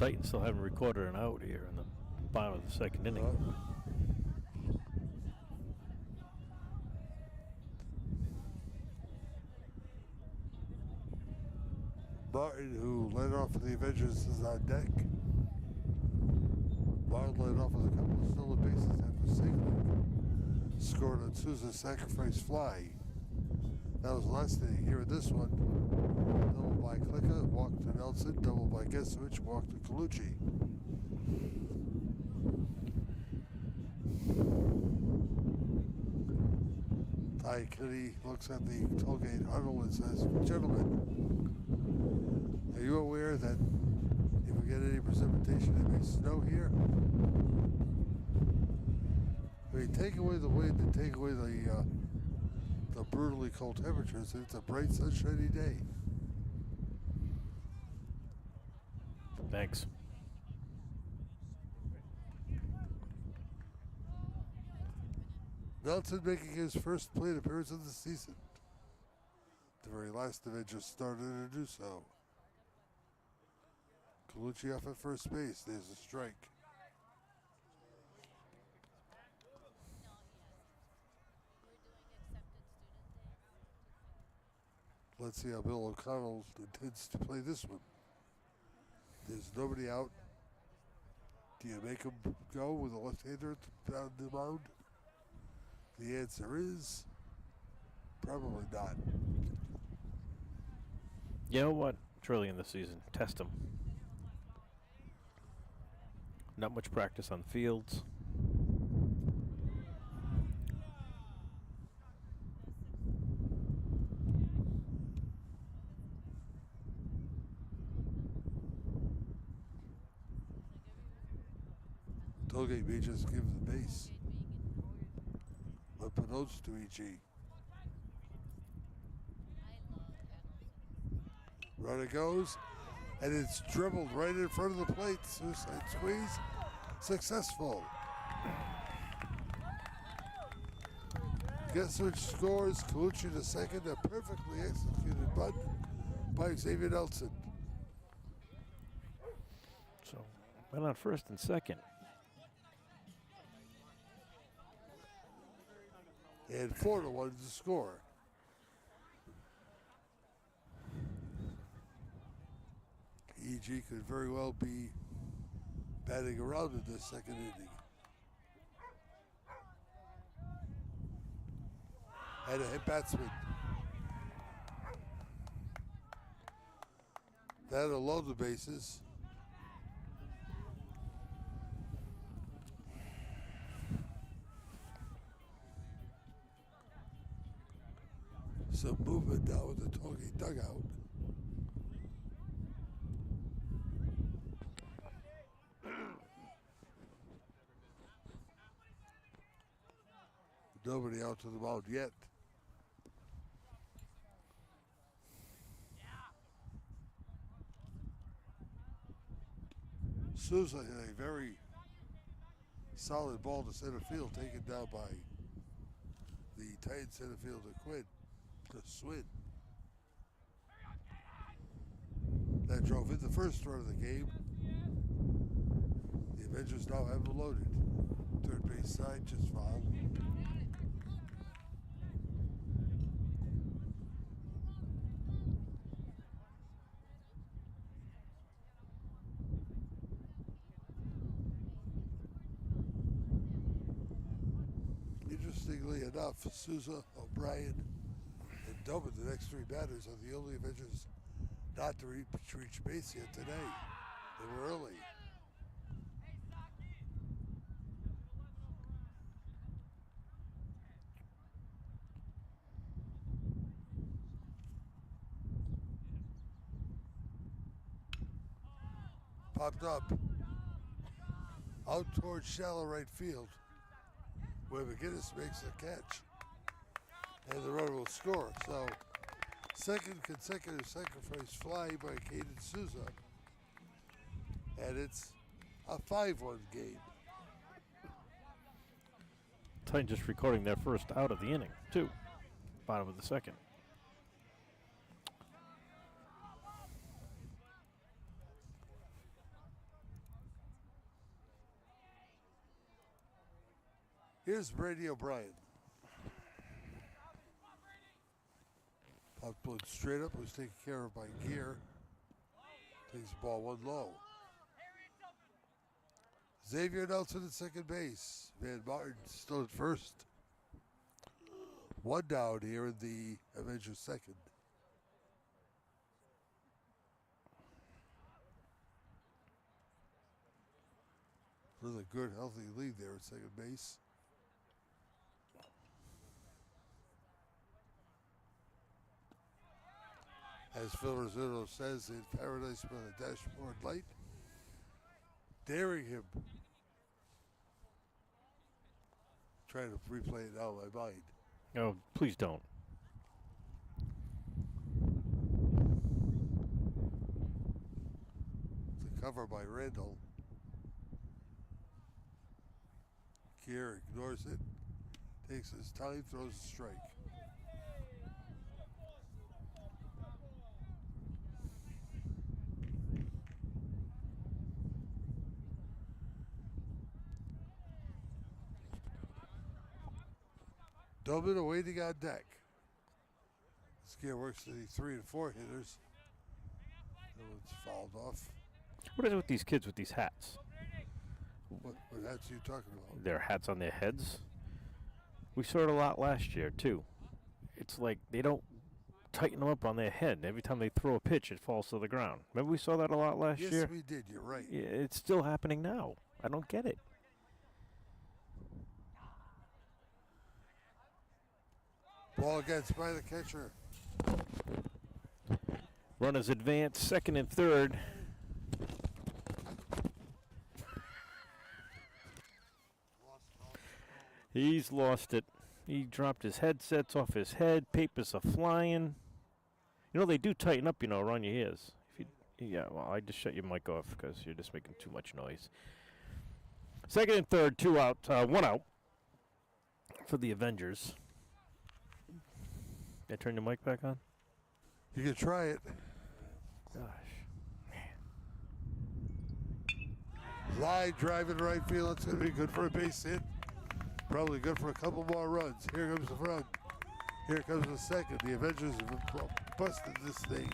Titans still haven't recorded an out here in the bottom of the second inning. Martin, who led off for the Avengers, is on deck. Martin led off with a couple of stolen bases after singling. Scored on Sousa's sacrifice fly. That was last inning. Here in this one, double by Clicker, walk to Nelson, double by Geswich, walk to Colucci. Ty Kitty looks at the tollgate huddle and says, "Gentlemen, are you aware that if we get any precipitation, it may snow here?" I mean, take away the wind and take away the brutally cold temperatures, and it's a bright, sunshiny day. Thanks. Nelson making his first plate appearance of the season. The very last Avengers started to do so. Colucci off at first base. There's a strike. Let's see how Bill O'Connell intends to play this one. There's nobody out. Do you make him go with a left-hander down the mound? The answer is probably not. You know what? It's early in the season. Test him. Not much practice on the fields. Tollgate may just give the base. But notes to E.G. Runner goes, and it's dribbled right in front of the plate. Suicide squeeze, successful. Guess which scores? Colucci to second, a perfectly executed bunt by Xavier Nelson. So, went on first and second. And 4-1 to score. E.G. could very well be batting around in this second inning. And a hit batsman. That'll load the bases. Some movement now with the Tollgate dugout. Nobody out to the mound yet. Sousa hit a very solid ball to center field, taken down by the tight center fielder Quinn. Swin. That drove in the first run of the game. The Avengers now have him loaded. Third base side just fouled. Interestingly enough, Sousa, O'Brien, and Dobin, the next three batters, are the only Avengers not to reach base yet today. They were early. Popped up out towards shallow right field, where McGinnis makes a catch. And the runner will score. So, second consecutive sacrifice fly by Caden Sousa. And it's a 5-1 game. Titans just recording their first out of the inning, too. Bottom of the second. Here's Brady O'Brien. Puck blown straight up, was taken care of by Gear. Takes the ball one low. Xavier Nelson at second base. Van Martin still at first. One down here in the Avengers second. Another good, healthy lead there at second base. As Phil Rizzuto says in Paradise by the Dashboard Light, daring him. Trying to replay it out of my mind. Oh, please don't. It's a cover by Randall. Kier ignores it, takes his time, throws a strike. Dublin awaiting on deck. Skier works the 3 and 4 hitters. That one's fouled off. What is it with these kids with these hats? What hats are you talking about? Their hats on their heads? We saw it a lot last year, too. It's like they don't tighten them up on their head. Every time they throw a pitch, it falls to the ground. Remember we saw that a lot last year? Yes, we did. You're right. Yeah, it's still happening now. I don't get it. Ball gets by the catcher. Runners advance, second and third. He's lost it. He dropped his headsets off his head. Papers are flying. You know, they do tighten up, around your ears. Yeah, well, I just shut your mic off because you're just making too much noise. Second and third, 2 out, 1 out for the Avengers. Did I turn your mic back on? You can try it. Gosh. Line driving right field. It's going to be good for a base hit. Probably good for a couple more runs. Here comes the front. Here comes the second. The Avengers have busted this thing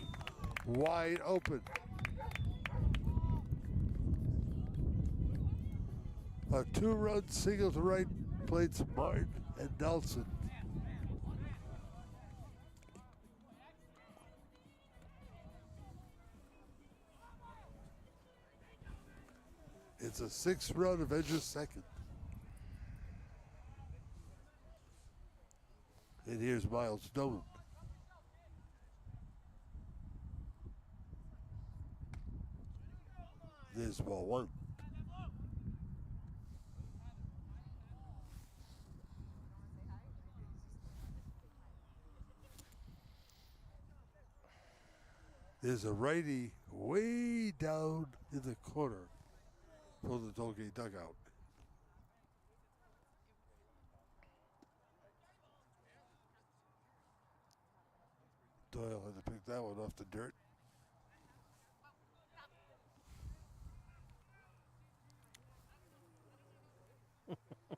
wide open. A 2-run single to right plates Martin and Nelson. It's a 6-run Avengers second. And here's Miles Dolan. There's ball 1. There's a righty way down in the corner for the Tollgate dugout. Doyle had to pick that one off the dirt.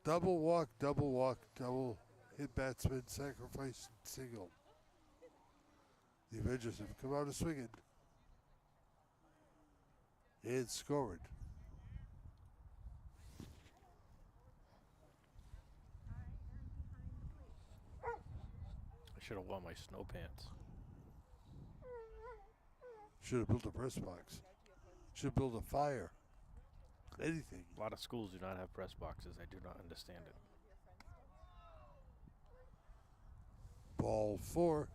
Double walk, double hit batsman, sacrifice, single. The Avengers have come out of swinging and scored. I should have worn my snow pants. Should have built a press box. Should have built a fire. Anything. A lot of schools do not have press boxes. I do not understand it. Ball 4.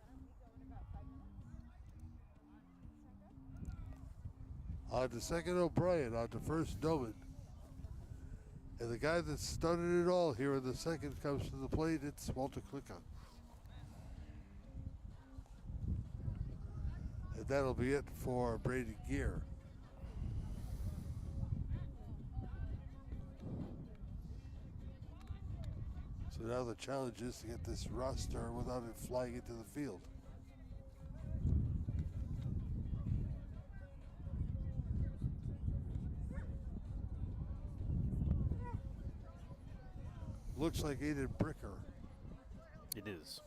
On to second, O'Brien. On to first, Doman. And the guy that started it all here in the second comes to the plate. It's Walter Klicka. And that'll be it for Brady Gear. So now the challenge is to get this roster without it flying into the field. Looks like Aiden Bricker. It is.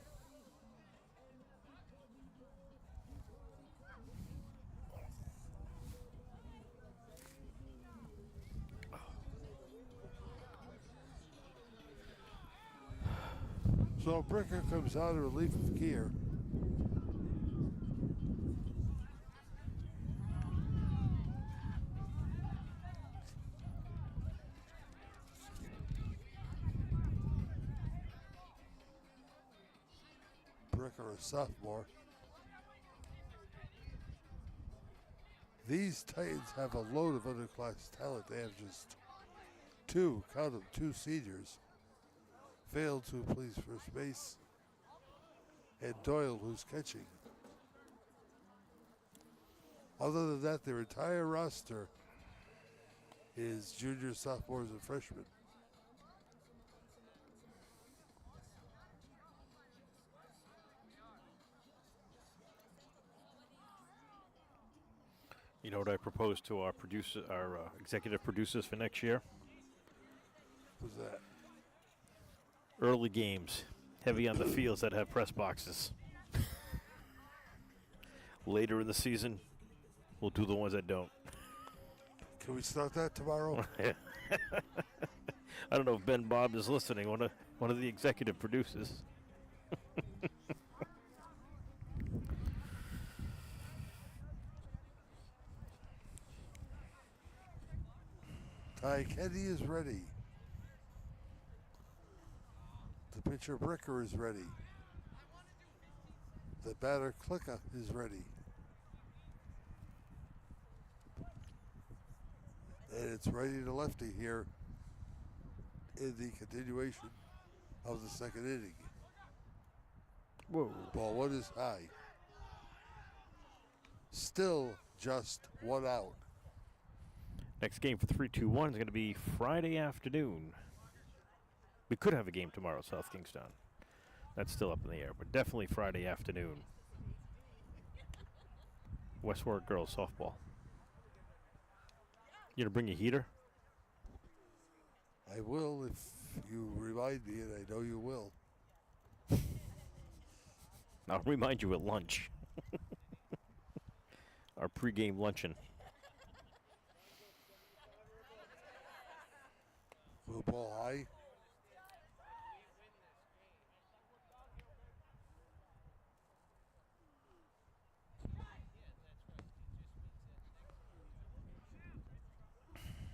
So Bricker comes out of relief of gear. Bricker, a sophomore. These Titans have a load of underclass talent. They have just two, count them, two seniors. Failed to please first base. And Doyle, who's catching. Other than that, their entire roster is juniors, sophomores, and freshmen. You know what I propose to our producer, our executive producers for next year? Who's that? Early games, heavy on the fields that have press boxes. Later in the season, we'll do the ones that don't. Can we start that tomorrow? I don't know if Ben Bob is listening. One of the executive producers. Ty Kenny is ready. The pitcher Bricker is ready. The batter Klicka is ready. And it's righty to lefty here in the continuation of the second inning. Whoa. Ball one is high. Still just one out. Next game for 3-2-1 is going to be Friday afternoon. We could have a game tomorrow, South Kingstown. That's still up in the air, but definitely Friday afternoon. West Warwick girls softball. You gonna bring a heater? I will if you remind me, and I know you will. I'll remind you at lunch. Our pregame luncheon. Will ball high.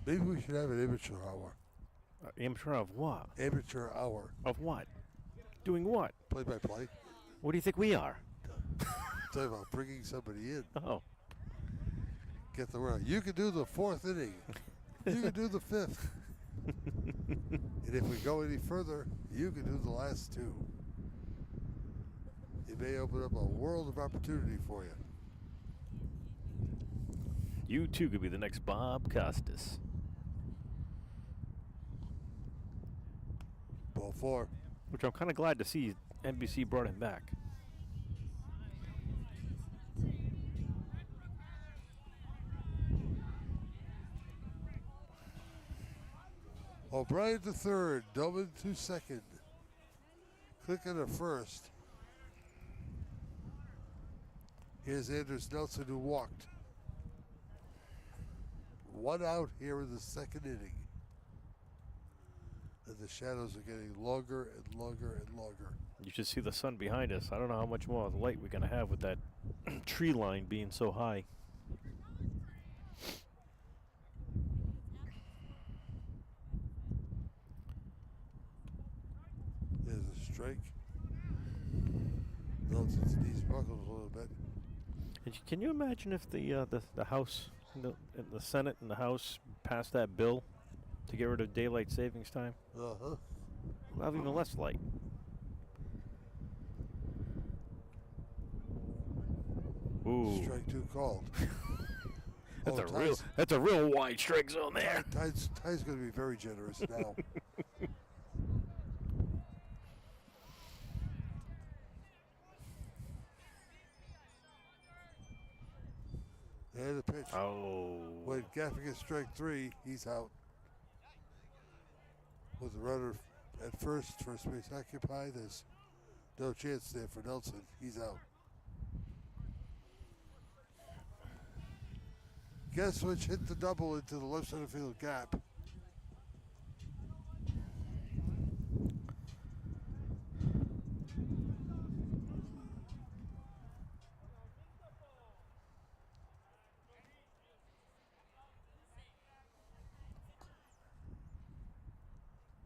Maybe we should have an amateur hour. Amateur of what? Amateur hour. Of what? Doing what? Play by play. What do you think we are? Talking about bringing somebody in. Oh. Get the word. You can do the fourth inning. You can do the fifth. And if we go any further, you can do the last two. It may open up a world of opportunity for you. You too could be the next Bob Costas. Ball four. Which I'm kind of glad to see NBC brought him back. O'Brien to third, Dublin to second. Click on the first. Here's Anders Nelson, who walked. One out here in the second inning. And the shadows are getting longer and longer and longer. You should see the sun behind us. I don't know how much more light we're going to have with that tree line being so high. There's a strike. Nelson's knees buckled a little bit. Can you imagine if the House, the Senate and the House passed that bill to get rid of daylight savings time? Uh-huh. We'll have even less light. Ooh. Strike two called. That's a real wide strike zone there. Ty's going to be very generous now. And the pitch. Oh. When Gaffey gets strike three, he's out. With the runner At first base occupied. There's no chance there for Nelson. He's out. Guesswich hit the double into the left center field gap.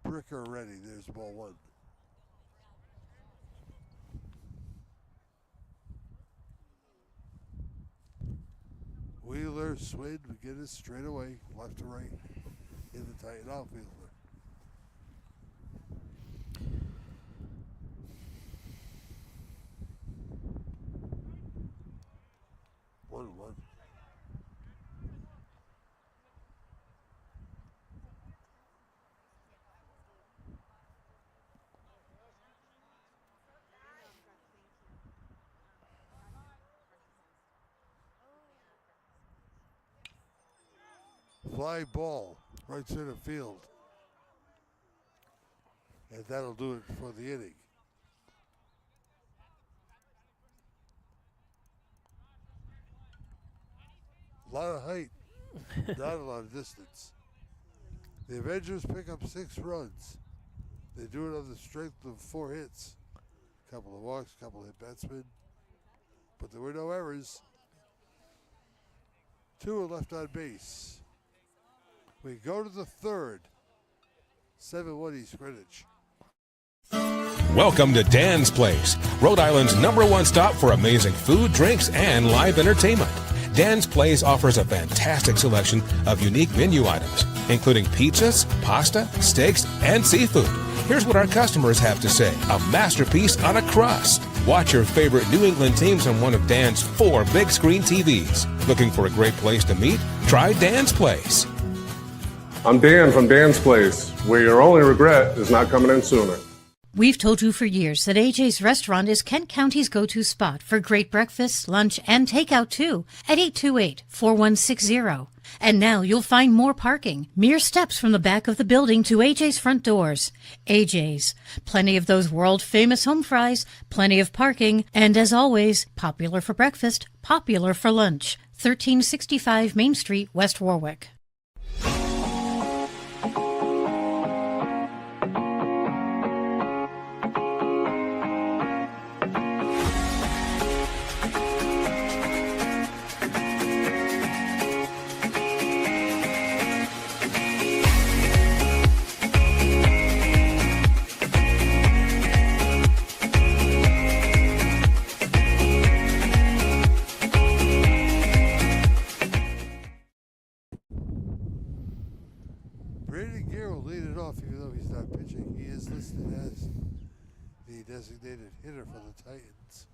Bricker ready. There's ball one. Wheeler, Swin, McGinnis straight away, left to right in the Titan outfielder. One. Fly ball, right center field. And that'll do it for the inning. A lot of height, not a lot of distance. The Avengers pick up 6 runs. They do it on the strength of 4 hits. A couple of walks, a couple of hit batsmen. But there were no errors. 2 are left on base. We go to the third. 7-1 East Greenwich. Welcome to Dan's Place, Rhode Island's #1 stop for amazing food, drinks, and live entertainment. Dan's Place offers a fantastic selection of unique menu items, including pizzas, pasta, steaks, and seafood. Here's what our customers have to say: a masterpiece on a crust. Watch your favorite New England teams on one of Dan's 4 big screen TVs. Looking for a great place to meet? Try Dan's Place. I'm Dan from Dan's Place, where your only regret is not coming in sooner. We've told you for years that AJ's Restaurant is Kent County's go-to spot for great breakfast, lunch, and takeout too at 828-4160. And now you'll find more parking, mere steps from the back of the building to AJ's front doors. AJ's. Plenty of those world-famous home fries, plenty of parking, and as always, popular for breakfast, popular for lunch. 1365 Main Street, West Warwick. Designated hitter for the Titans,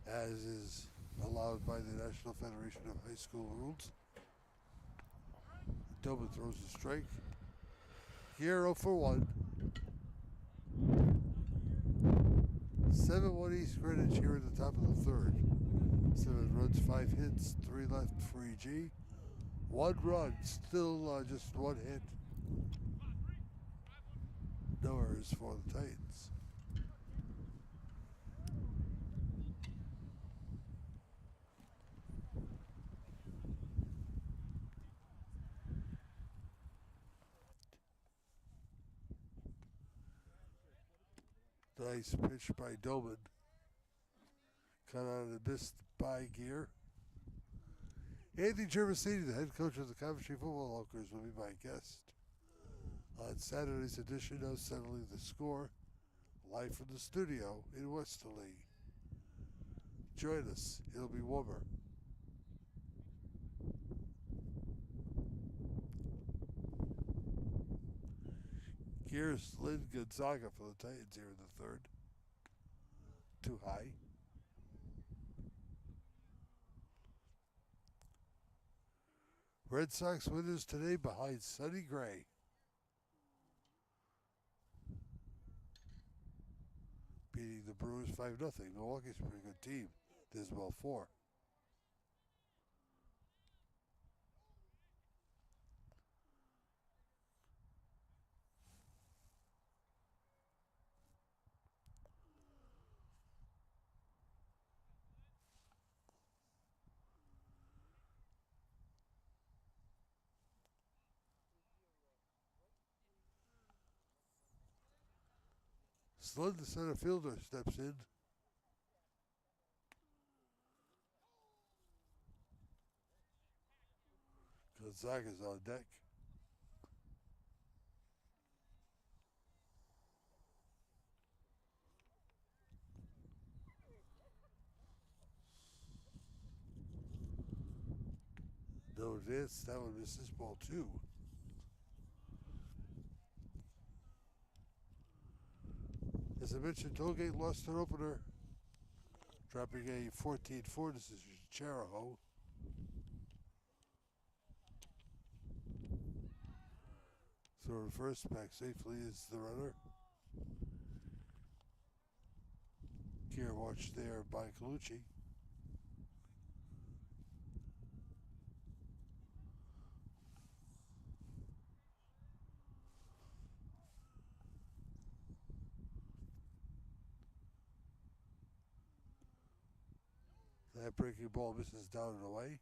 as is allowed by the National Federation of High School Rules. Dobin throws a strike. Here 0 for 1. 7-1 East Greenwich here at the top of the third. 7 runs, 5 hits, 3 left for EG. 1 run, still just 1 hit. No errors for the Titans. Nice pitch by Dobin. Cut out and missed by Gear. Andy Gervasini, the head coach of the Coventry Football Hawkers, will be my guest on Saturday's edition of Settling the Score, live from the studio in Westerly. Join us. It'll be warmer. Here's Lynn Gonzaga for the Titans here in the third. Too high. Red Sox winners today behind Sonny Gray. Beating the Brewers 5-0. Milwaukee's a pretty good team. There's about 4. Lund, the center fielder, steps in. Gonzaga's on deck. No advance. That one misses ball 2. As I mentioned, Tollgate lost an opener, dropping a 14-4 decision to Charahoe. Throw to first, back safely is the runner. Gear watch there by Colucci. That breaking ball misses down and away.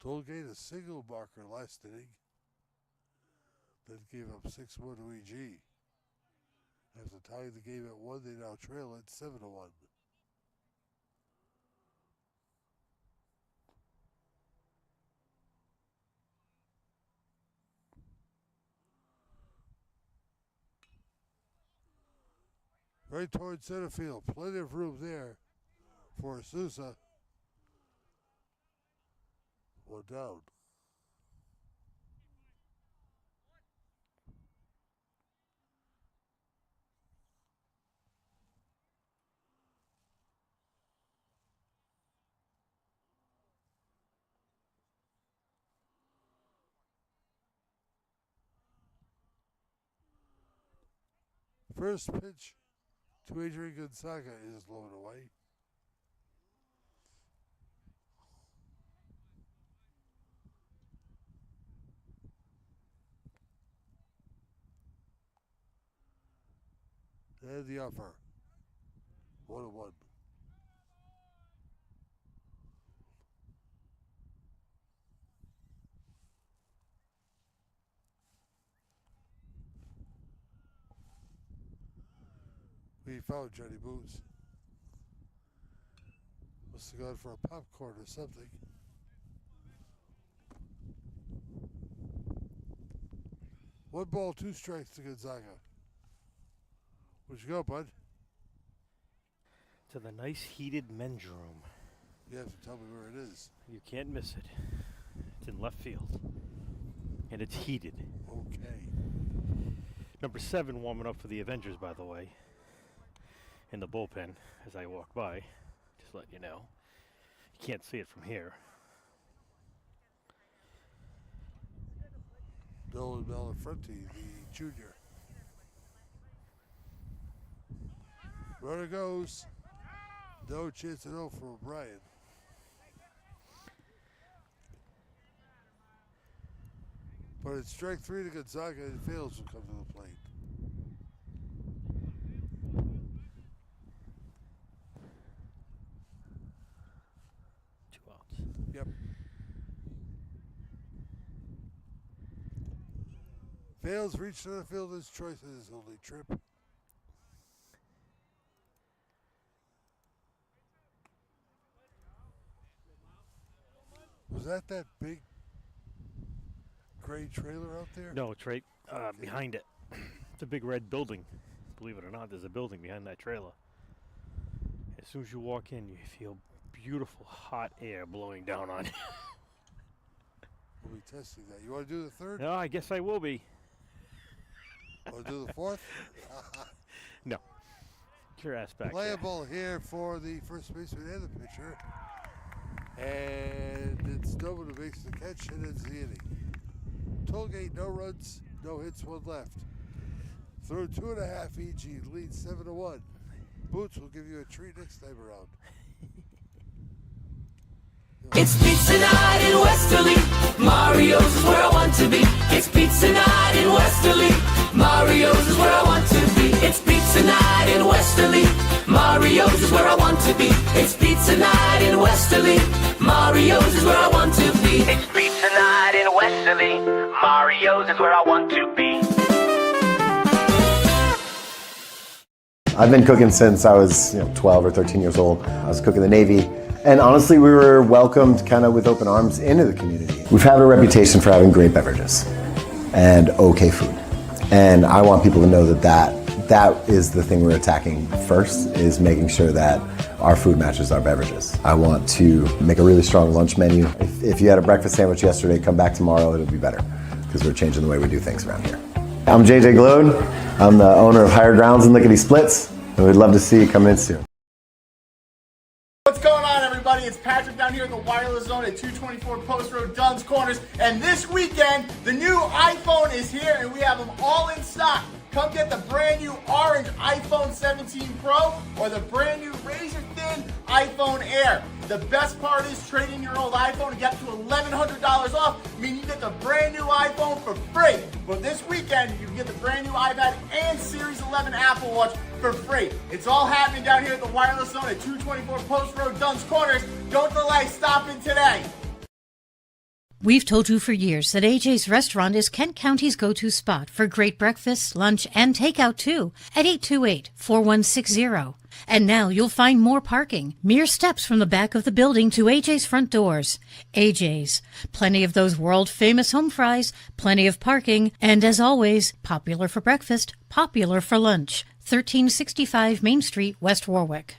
Tollgate a single marker last inning. Then gave up 6-1 to EG. After tying the game at 1, they now trail it 7-1. Right towards center field. Plenty of room there for Sousa. One down. First pitch to Adrian Gonzaga is low and away. And the offer. 1-1. We found Johnny Boots. Must have gone for a popcorn or something. One ball, 2 strikes to Gonzaga. Where'd you go, bud? To the nice heated men's room. You have to tell me where it is. You can't miss it. It's in left field. And it's heated. Okay. Number 7 warming up for the Avengers, by the way. In the bullpen as I walk by. Just let you know. You can't see it from here. Nolan Malafronti, the junior. Runner goes. No chance at all for O'Brien. But it's strike 3 to Gonzaga and Fails will come to the plate. Yep. Fails reached center field his choice in his only trip. Was that big gray trailer out there? No, it's right behind it. It's a big red building. Believe it or not, there's a building behind that trailer. As soon as you walk in, you feel beautiful hot air blowing down on you. We'll be testing that. You want to do the third? No, I guess I will be. Want to do the fourth? No. Get your ass back. Playable here for the first baseman and the pitcher. And it's Noble who makes the catch and it's the inning. Tollgate, no runs, no hits, 1 left. Through 2.5, EG leads 7-1. Boots will give you a treat next time around. It's pizza night in Westerly. Mario's is where I want to be. It's pizza night in Westerly. Mario's is where I want to be. It's pizza night in Westerly. Mario's is where where I want to be. I've been cooking since I was 12 or 13 years old. I was cooking in the Navy. And honestly, we were welcomed kind of with open arms into the community. We've had a reputation for having great beverages and okay food. And I want people to know that is the thing we're attacking first, is making sure that our food matches our beverages. I want to make a really strong lunch menu. If you had a breakfast sandwich yesterday, come back tomorrow, it'll be better, because we're changing the way we do things around here. I'm JJ Glode. I'm the owner of Higher Grounds and Lickety Splits, and we'd love to see you come in soon. What's going on, everybody? It's Patrick down here in the wireless zone at 224 Post Road, Dunn's Corners. And this weekend, the new iPhone is here and we have them all in stock. Come get the brand new orange iPhone 17 Pro or the brand new razor thin iPhone Air. The best part is trading your old iPhone and get up to $1,100 off, meaning you get the brand new iPhone for free. But this weekend, you can get the brand new iPad and Series 11 Apple Watch for free. It's all happening down here at the wireless zone at 224 Post Road, Dunn's Corners. Don't delay, stop in today. We've told you for years that AJ's Restaurant is Kent County's go-to spot for great breakfast, lunch, and takeout too at 828-4160. And now you'll find more parking, mere steps from the back of the building to AJ's front doors. AJ's. Plenty of those world-famous home fries, plenty of parking, and as always, popular for breakfast, popular for lunch. 1365 Main Street, West Warwick.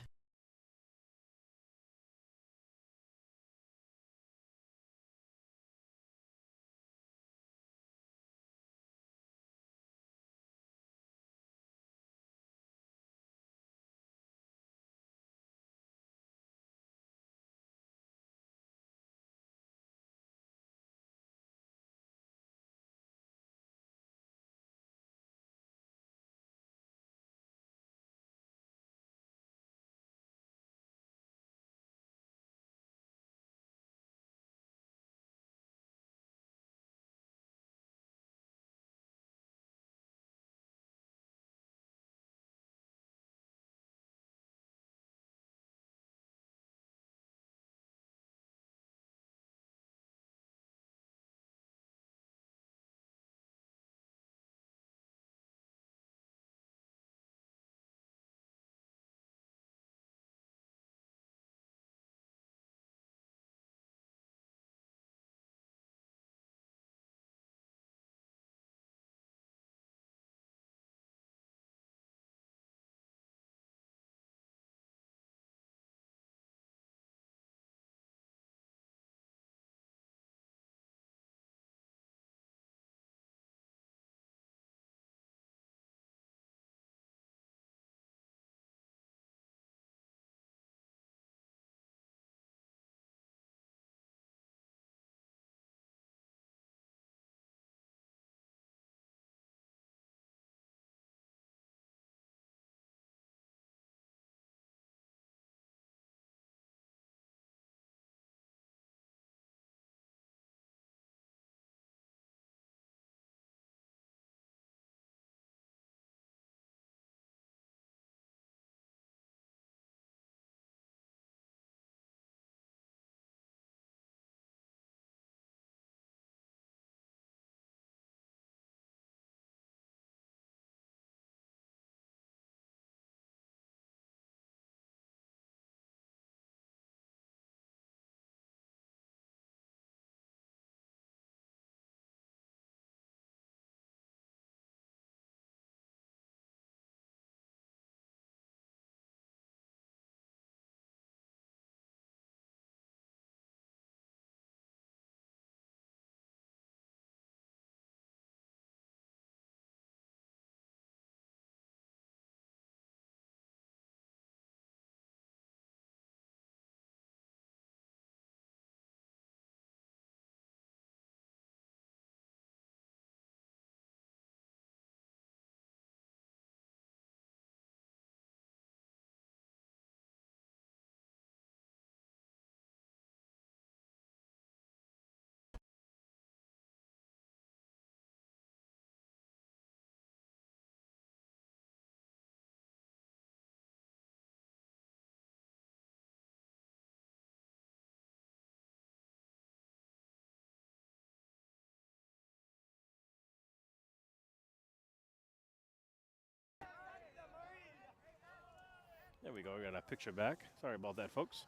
There we go. We got a picture back. Sorry about that, folks.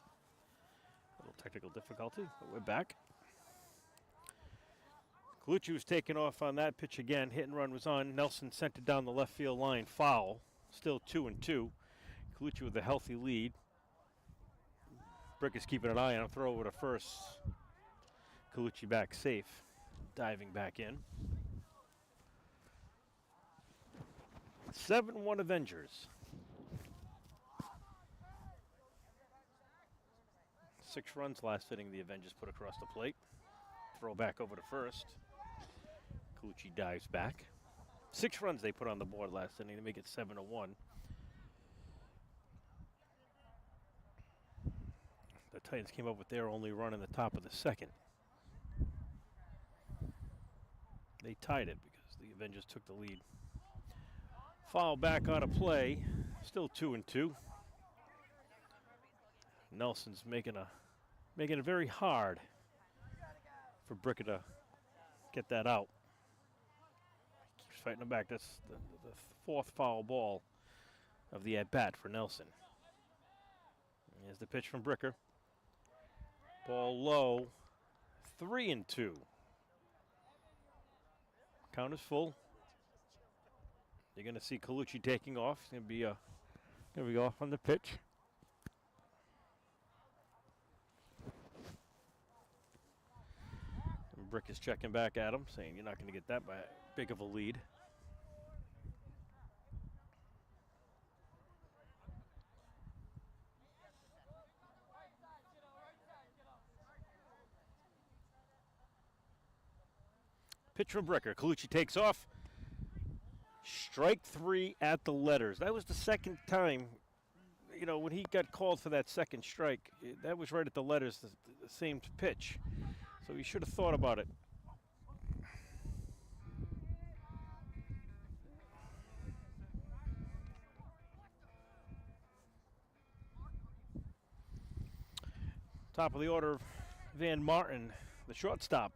A little technical difficulty, but we're back. Colucci was taken off on that pitch again. Hit and run was on. Nelson sent it down the left field line. Foul. Still 2-2. Colucci with a healthy lead. Brick is keeping an eye on him. Throw over to first. Colucci back safe. Diving back in. 7-1 Avengers. 6 runs last inning the Avengers put across the plate. Throw back over to first. Colucci dives back. 6 runs they put on the board last inning to make it 7-1. The Titans came up with their only run in the top of the second. They tied it because the Avengers took the lead. Foul back on a play. Still 2-2. Nelson's making it very hard for Bricker to get that out. Keeps fighting him back. That's the 4th foul ball of the at-bat for Nelson. Here's the pitch from Bricker. Ball low. 3-2. Count is full. You're going to see Colucci taking off. He's going to be off on the pitch. And Brick is checking back at him, saying you're not going to get that by big of a lead. Pitch from Bricker. Colucci takes off. Strike 3 at the letters. That was the second time, when he got called for that second strike, that was right at the letters, the same pitch. So he should have thought about it. Top of the order, Van Martin, the shortstop.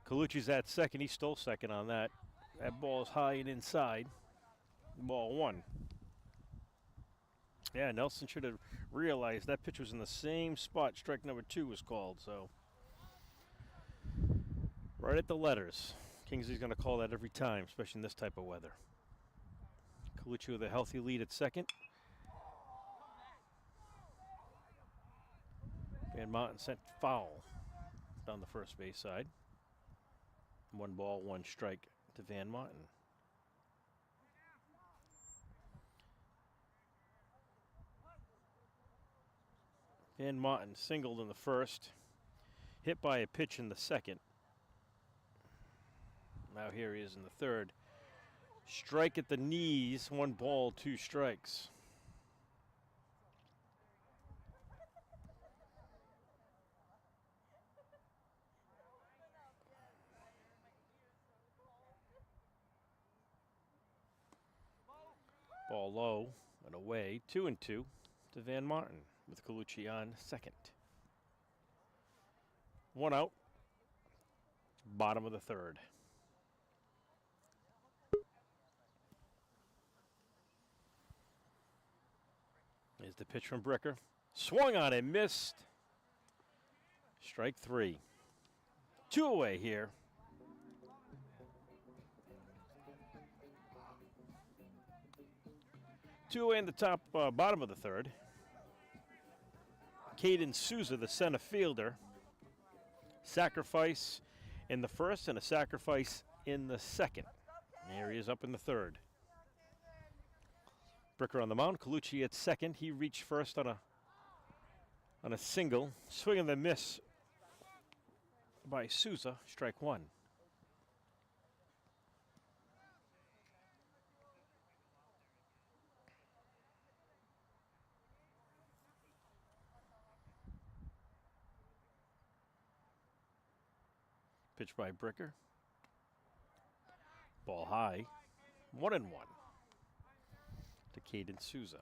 Colucci's at second. He stole second on that. That ball is high and inside. Ball 1. Yeah, Nelson should have realized that pitch was in the same spot strike number 2 was called. So right at the letters. Kingsley's going to call that every time, especially in this type of weather. Colucci with a healthy lead at second. Van Martin sent foul down the first base side. 1 ball, 1 strike to Van Martin. Van Martin singled in the first, hit by a pitch in the second. Now here he is in the third. Strike at the knees, 1 ball, 2 strikes. Ball low and away, 2-2 to Van Martin with Colucci on second. 1 out, bottom of the third. Here's the pitch from Bricker. Swung on and missed. Strike 3. 2 away here. Two away in the top, bottom of the third. Caden Souza, the center fielder. Sacrifice in the first and a sacrifice in the second. There he is up in the third. Bricker on the mound. Colucci at second. He reached first on a single. Swing and the miss by Souza. Strike 1. Pitch by Bricker. Ball high. 1-1 to Caden Souza.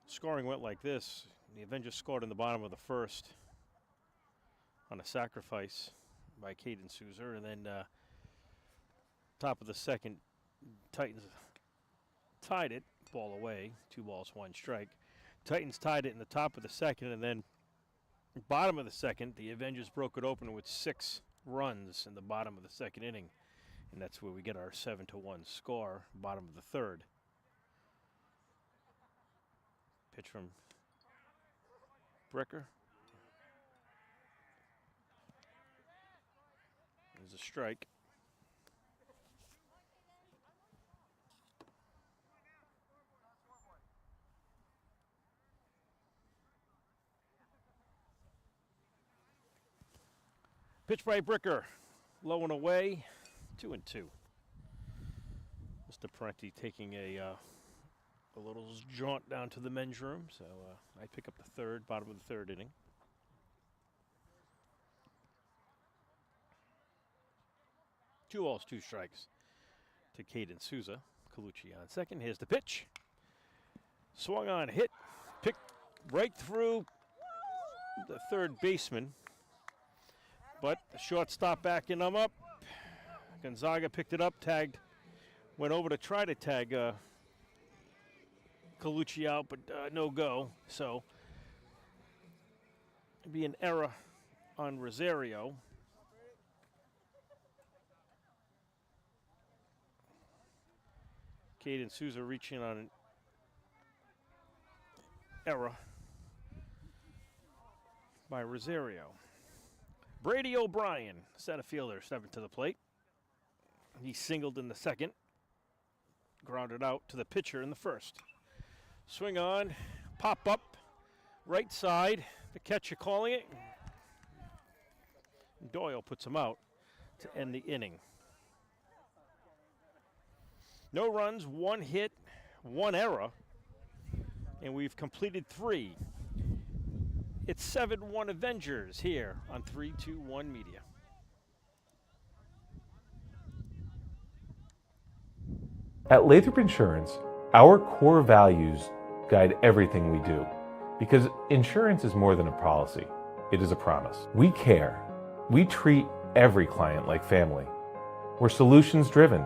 Scoring went like this. The Avengers scored in the bottom of the first on a sacrifice by Caden Souza, and then top of the second, Titans tied it, ball away, 2 balls, 1 strike. Titans tied it in the top of the second, and then bottom of the second, the Avengers broke it open with 6 runs in the bottom of the second inning. And that's where we get our 7-1 score, bottom of the third. Pitch from Bricker. There's a strike. Pitch by Bricker, low and away, 2-2. Mr. Parenti taking a little jaunt down to the men's room, so I pick up the third, bottom of the third inning. Two balls, 2 strikes to Caden Souza. Colucci on second. Here's the pitch. Swung on, hit, picked right through the third baseman. But the shortstop backing him up. Gonzaga picked it up, tagged, went over to try to tag Colucci out, but no go. So it'd be an error on Rosario. Caden Souza reaching on an error by Rosario. Brady O'Brien, center fielder, stepping to the plate. He singled in the second, grounded out to the pitcher in the first. Swing on, pop up, right side, the catcher calling it. Doyle puts him out to end the inning. No runs, 1 hit, 1 error, and we've completed 3. It's 7-1 Avengers here on 321 Media. At Lathrop Insurance, our core values guide everything we do because insurance is more than a policy. It is a promise. We care. We treat every client like family. We're solutions driven.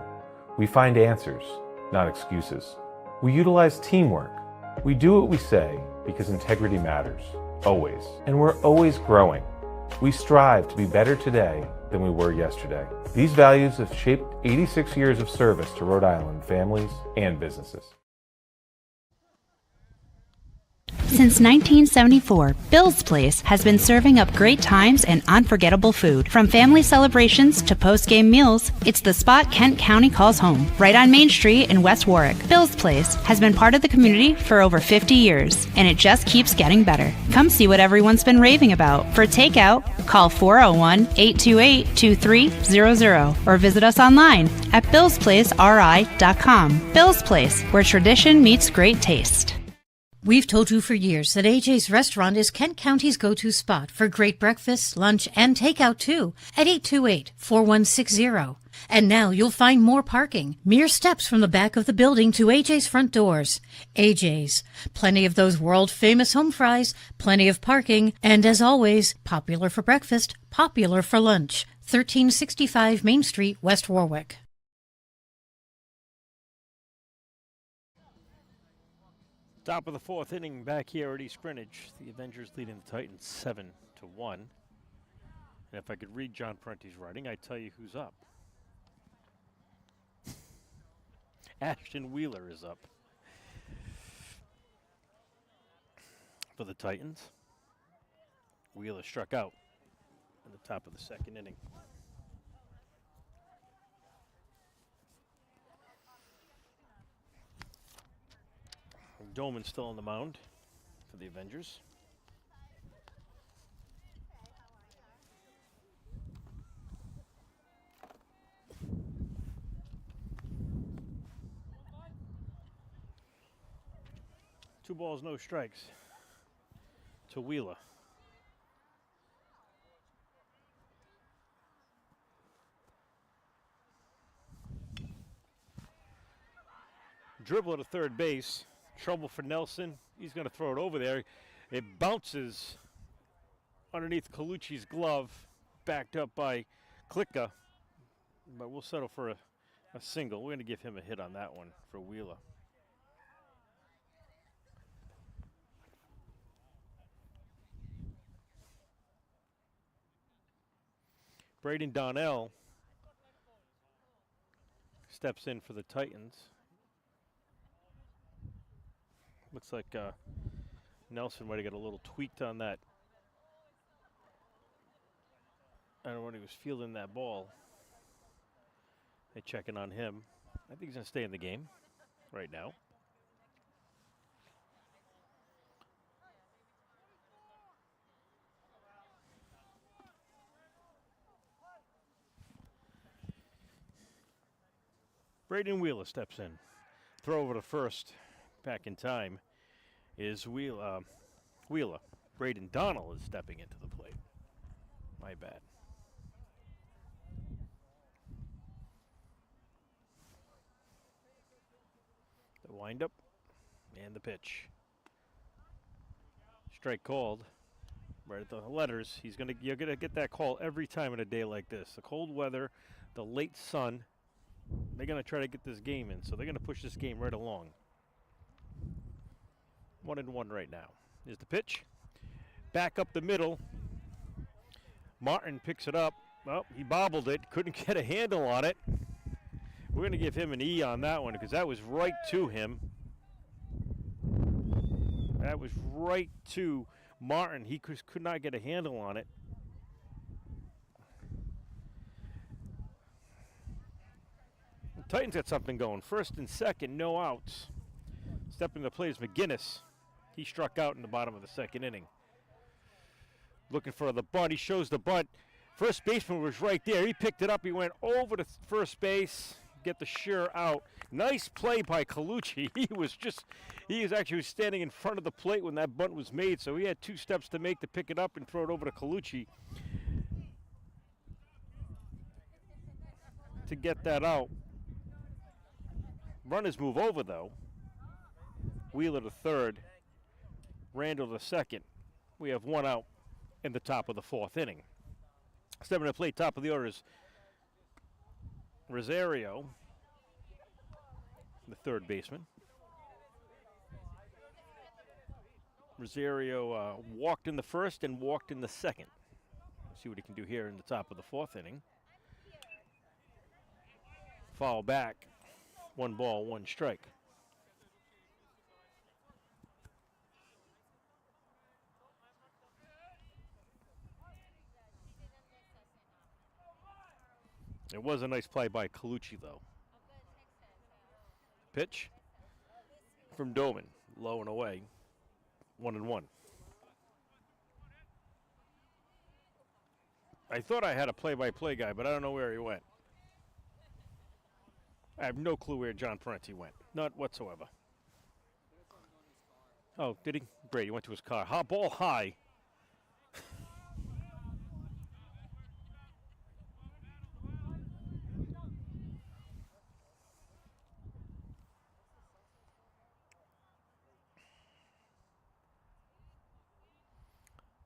We find answers, not excuses. We utilize teamwork. We do what we say because integrity matters, always. And we're always growing. We strive to be better today than we were yesterday. These values have shaped 86 years of service to Rhode Island families and businesses. Since 1974, Bill's Place has been serving up great times and unforgettable food. From family celebrations to post-game meals, it's the spot Kent County calls home, right on Main Street in West Warwick. Bill's Place has been part of the community for over 50 years, and it just keeps getting better. Come see what everyone's been raving about. For takeout, call 401-828-2300 or visit us online at billsplaceri.com. Bill's Place, where tradition meets great taste. We've told you for years that AJ's Restaurant is Kent County's go-to spot for great breakfast, lunch, and takeout too at 828-4160. And now you'll find more parking, mere steps from the back of the building to AJ's front doors. AJ's, plenty of those world-famous home fries, plenty of parking, and as always, popular for breakfast, popular for lunch. 1365 Main Street, West Warwick. Top of the 4th inning back here at East Greenwich. The Avengers leading the Titans 7-1. And if I could read John Parenti's writing, I'd tell you who's up. Ashton Wheeler is up for the Titans. Wheeler struck out in the top of the 2nd inning. Doman still on the mound for the Avengers. Two balls, no strikes to Wheeler. Dribble to third base. Trouble for Nelson. He's going to throw it over there. It bounces underneath Colucci's glove, backed up by Klicka. But we'll settle for a single. We're going to give him a hit on that one for Wheeler. Braden Donnell steps in for the Titans. Looks like Nelson might have got a little tweaked on that. I don't know when he was fielding that ball. They checking on him. I think he's going to stay in the game right now. Braden Wheeler steps in. Throw over to first, back in time, is Wheeler. Braden Donnell is stepping into the plate. My bad. The windup and the pitch. Strike called. Right at the letters. You're gonna get that call every time in a day like this. The cold weather, the late sun. They're gonna try to get this game in, so they're gonna push this game right along. 1-1 right now. Here's the pitch. Back up the middle. Martin picks it up. Well, he bobbled it. Couldn't get a handle on it. We're going to give him an E on that one because that was right to him. That was right to Martin. He could not get a handle on it. The Titans got something going. First and second, no outs. Stepping to the plate is McGinnis. He struck out in the bottom of the second inning. Looking for the bunt. He shows the bunt. First baseman was right there. He picked it up. He went over to first base. Get the sure out. Nice play by Colucci. He was actually standing in front of the plate when that bunt was made, so he had 2 steps to make to pick it up and throw it over to Colucci to get that out. Runners move over, though. Wheeler to third. Randall to second. We have 1 out in the top of the 4th inning. Stepping to plate, top of the order is Rosario, the third baseman. Rosario walked in the first and walked in the second. See what he can do here in the top of the 4th inning. Foul back. 1 ball, 1 strike. It was a nice play by Colucci, though. Pitch from Doman, low and away, 1-1. I thought I had a play-by-play guy, but I don't know where he went. I have no clue where John Parenti went, not whatsoever. Oh, did he? Great, he went to his car. Ball high.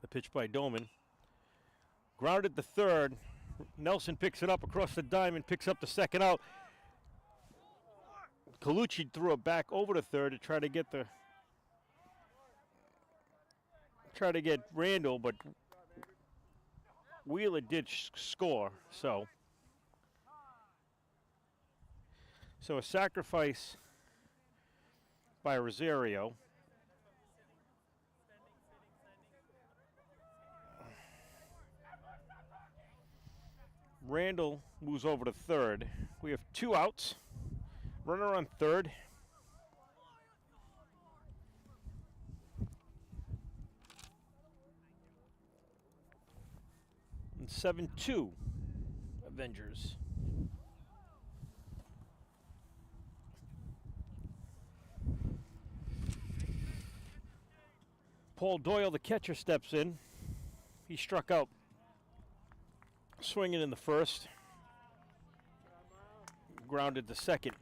The pitch by Doman. Grounded to third. Nelson picks it up across the diamond, picks up the second out. Colucci threw it back over to third to try to get Randall, but Wheeler did score, so a sacrifice by Rosario. Randall moves over to third. We have 2 outs. Runner on third. And 7-2, Avengers. Paul Doyle, the catcher, steps in. He struck out swinging in the first. Grounded to second.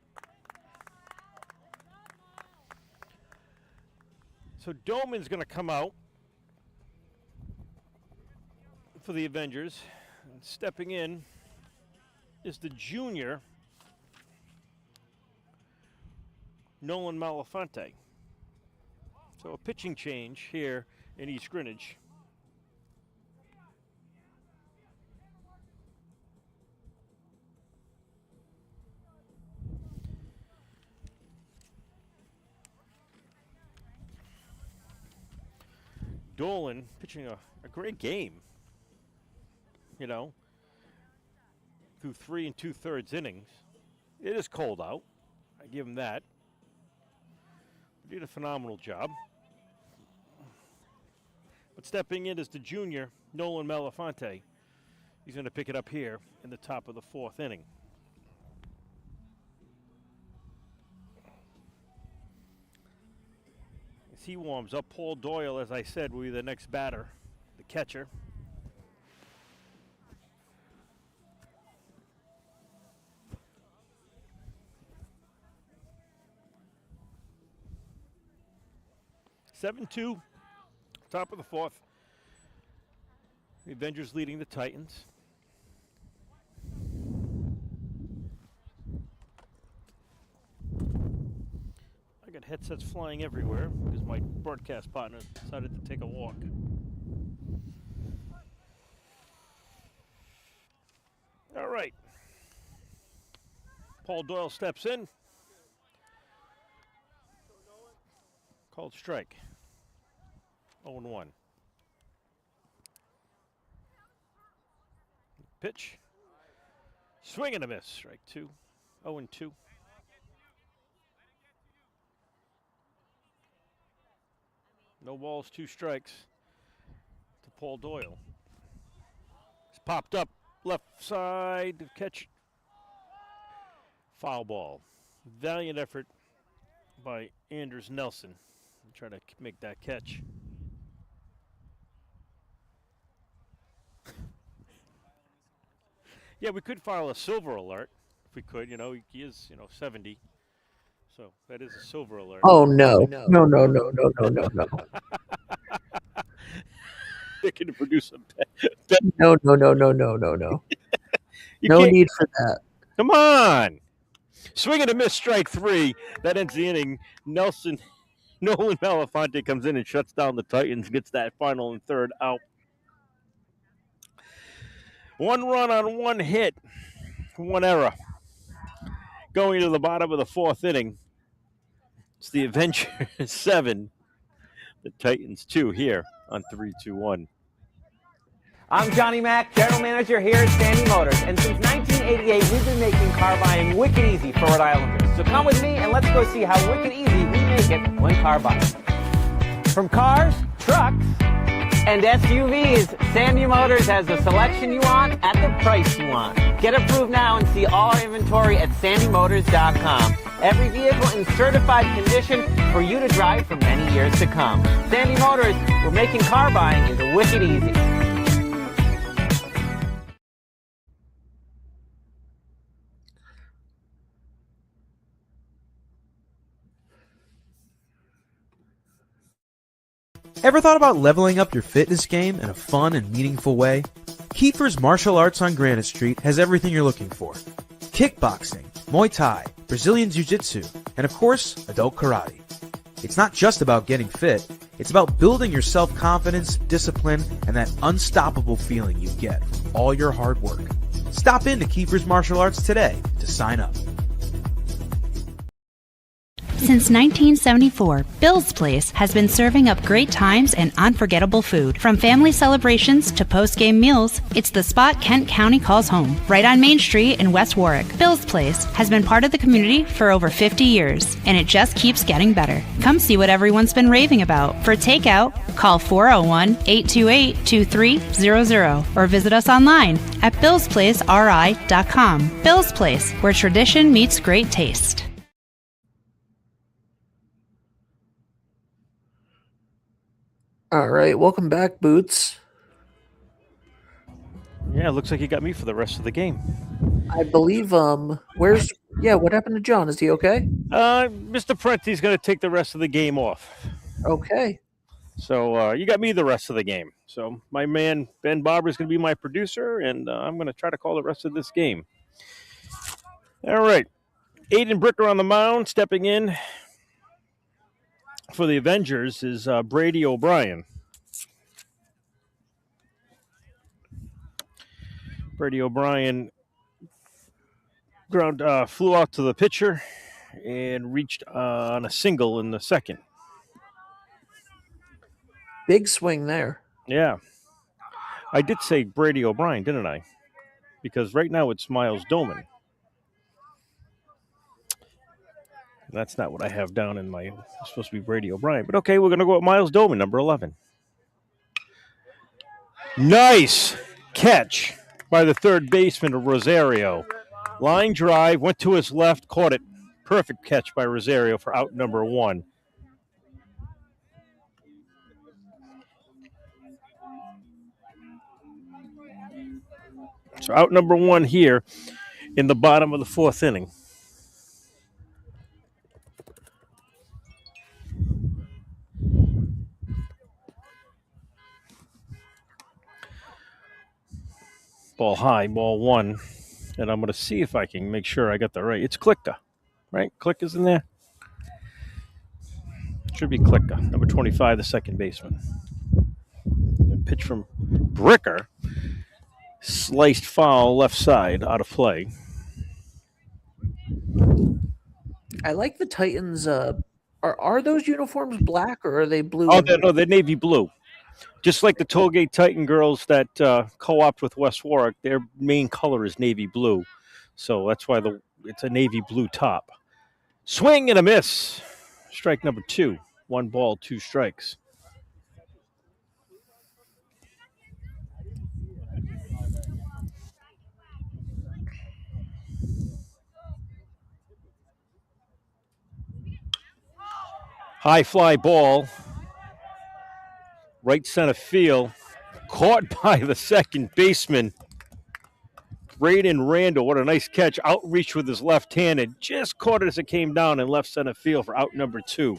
So Doman's going to come out for the Avengers. And stepping in is the junior, Nolan Malafante. So a pitching change here in East Greenwich. Dolan pitching a great game, you know, through 3 2/3 innings. It is cold out. I give him that. He did a phenomenal job. But stepping in is the junior, Nolan Malafante. He's going to pick it up here in the top of the 4th inning. As he warms up, Paul Doyle, as I said, will be the next batter, the catcher. (7-2), top of the 4th. The Avengers leading the Titans. I got headsets flying everywhere because my broadcast partner decided to take a walk. All right. Paul Doyle steps in. Called strike. 0-1. Pitch. Swing and a miss. Strike 2. 0-2. No balls, 2 strikes to Paul Doyle. It's popped up left side. Catch. Foul ball. Valiant effort by Anders Nelson. Try to make that catch. Yeah, we could file a silver alert if we could. You know, he is, 70. So that is a silver alert. Oh, no. No. They're going to produce a No. No need for that. Come on. Swing and a miss, strike 3. That ends the inning. Nolan Malafante comes in and shuts down the Titans, gets that final and 3rd out. 1 run on 1 hit, 1 error. Going to the bottom of the 4th inning. It's the Avengers 7, the Titans 2 here on 3-2-1. I'm Johnny Mack, General Manager here at Sandy Motors, and since 1988, we've been making car buying wicked easy for Rhode Islanders. So come with me and let's go see how wicked easy we make it when car buying. From cars, trucks, and SUVs, Sandy Motors has the selection you want at the price you want. Get approved now and see all our inventory at sandymotors.com. Every vehicle in certified condition for you to drive for many years to come. Sandy Motors, we're making car buying into wicked easy. Ever thought about leveling up your fitness game in a fun and meaningful way? Kiefer's Martial Arts on Granite Street has everything you're looking for. Kickboxing, Muay Thai, Brazilian Jiu-Jitsu, and of course, adult karate. It's not just about getting fit, it's about building your self-confidence, discipline, and that unstoppable feeling you get from all your hard work. Stop into Kiefer's Martial Arts today to sign up. Since 1974, Bill's Place has been serving up great times and unforgettable food. From family celebrations to post-game meals, it's the spot Kent County calls home. Right on Main Street in West Warwick, Bill's Place has been part of the community for over 50 years, and it just keeps getting better. Come see what everyone's been raving about. For takeout, call 401-828-2300 or visit us online at billsplaceri.com. Bill's Place, where tradition meets great taste. All right, welcome back, Boots. Yeah, it looks like you got me for the rest of the game. I believe, what happened to John? Is he okay? Mr. Prenti's going to take the rest of the game off. Okay. So you got me the rest of the game. So my man, Ben Barber, is going to be my producer, and I'm going to try to call the rest of this game. All right. Aiden Bricker on the mound, stepping in for the Avengers is Brady O'Brien. Brady O'Brien flew out to the pitcher and reached on a single in the 2nd. Big swing there. Yeah. I did say Brady O'Brien, didn't I? Because right now it's Miles Doman. That's not what I have down in my. It's supposed to be Brady O'Brien. But okay, we're going to go with Miles Doman, number 11. Nice catch by the third baseman of Rosario. Line drive, went to his left, caught it. Perfect catch by Rosario for out number 1. So out number 1 here in the bottom of the 4th inning. Ball high, ball 1. And I'm going to see if I can make sure I got the right. It's Klicka, right? Klicka's in there. Should be Klicka, number 25, the second baseman. The pitch from Bricker. Sliced foul left side, out of play. I like the Titans. Are those uniforms black or are they blue? Oh, they're navy blue. Just like the Tollgate Titan girls that co-opt with West Warwick, their main color is navy blue. So that's why it's a navy blue top. Swing and a miss. Strike number 2. 1 ball, 2 strikes. High fly ball. Right center field. Caught by the second baseman. Braden Randall, what a nice catch. Outreach with his left hand and just caught it as it came down in left center field for out number 2.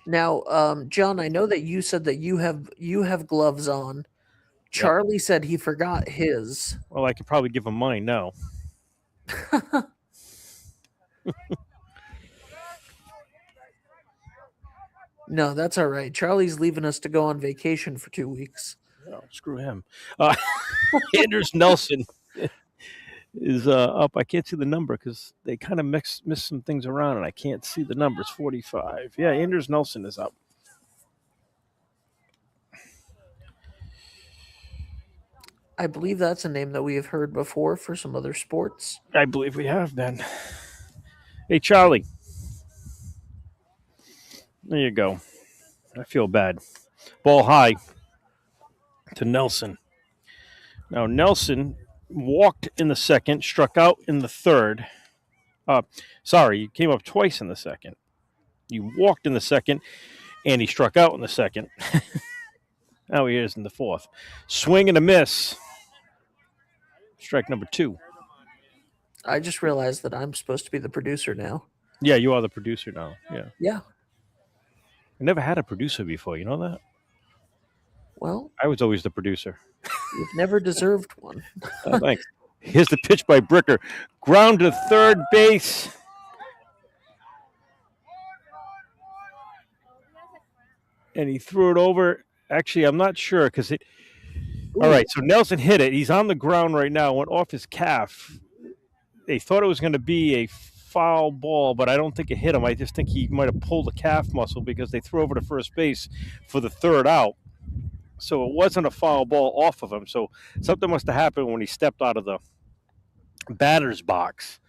Now, John, I know that you said that you have gloves on. Charlie said he forgot his. Well, I could probably give him mine now. No, that's all right. Charlie's leaving us to go on vacation for 2 weeks. Oh, screw him. Anders Nelson is up. I can't see the number because they kind of missed some things around, and I can't see the numbers. 45. Yeah, Anders Nelson is up. I believe that's a name that we have heard before for some other sports. I believe we have, Ben. Hey, Charlie. There you go. I feel bad. Ball high to Nelson. Now, Nelson walked in the second, struck out in the third. He came up twice in the second. He walked in the second, and he struck out in the second. Now he is in the 4th. Swing and a miss. Strike number 2. I just realized that I'm supposed to be the producer now. Yeah, you are the producer now. Yeah. Yeah. I never had a producer before. You know that? Well, I was always the producer. You've never deserved one. Oh, thanks. Here's the pitch by Bricker. Ground to third base. And he threw it over. Actually, I'm not sure because it. All right, so Nelson hit it. He's on the ground right now. Went off his calf. They thought it was going to be a foul ball, but I don't think it hit him. I just think he might have pulled a calf muscle because they threw over to first base for the third out. So it wasn't a foul ball off of him. So something must have happened when he stepped out of the batter's box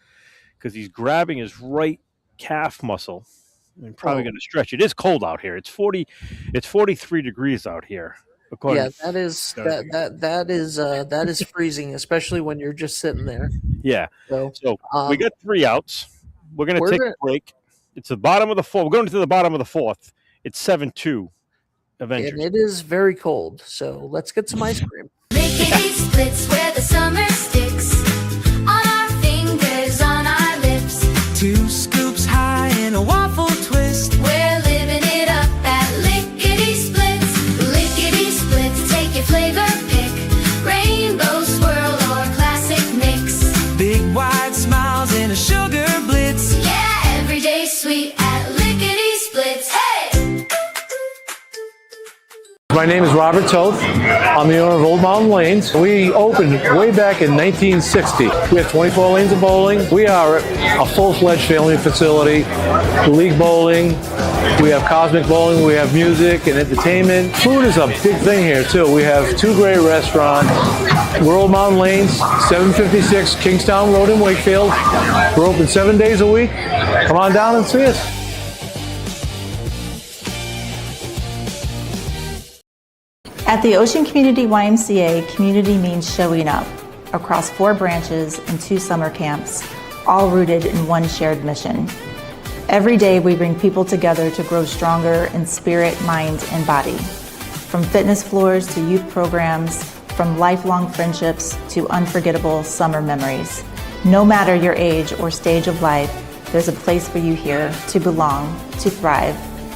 because he's grabbing his right calf muscle and probably going to stretch. It is cold out here. It's 43 degrees out here. Yeah, that is freezing, especially when you're just sitting there. Yeah. So we got 3 outs. We're going to take a break. It's the bottom of the 4th. We're going to the bottom of the 4th. It's 7-2. Avengers. And it is very cold. So let's get some ice cream. Lickety splits where the summer sticks on our fingers, on our lips. 2 scoops high and a waffle twist. We're living it up at Lickety Splits. Lickety Splits, take your flavor pick. Rainbow swirl or classic mix. Big wide smiles and a sugar blitz. Yeah, everyday sweet at Lickety Splits. Hey! My name is Robert Toth. I'm the owner of Old Mountain Lanes. We opened way back in 1960. We have 24 lanes of bowling. We are a full-fledged family facility. League bowling. We have cosmic bowling. We have music and entertainment. Food is a big thing here, too. We have 2 great restaurants. We're Old Mountain Lanes, 756 Kingstown Road in Wakefield. We're open 7 days a week. Come on down and see us. At the Ocean Community YMCA, community means showing up across 4 branches and 2 summer camps, all rooted in one shared mission. Every day we bring people together to grow stronger in spirit, mind, and body. From fitness floors to youth programs, from lifelong friendships to unforgettable summer memories. No matter your age or stage of life, there's a place for you here to belong, to thrive,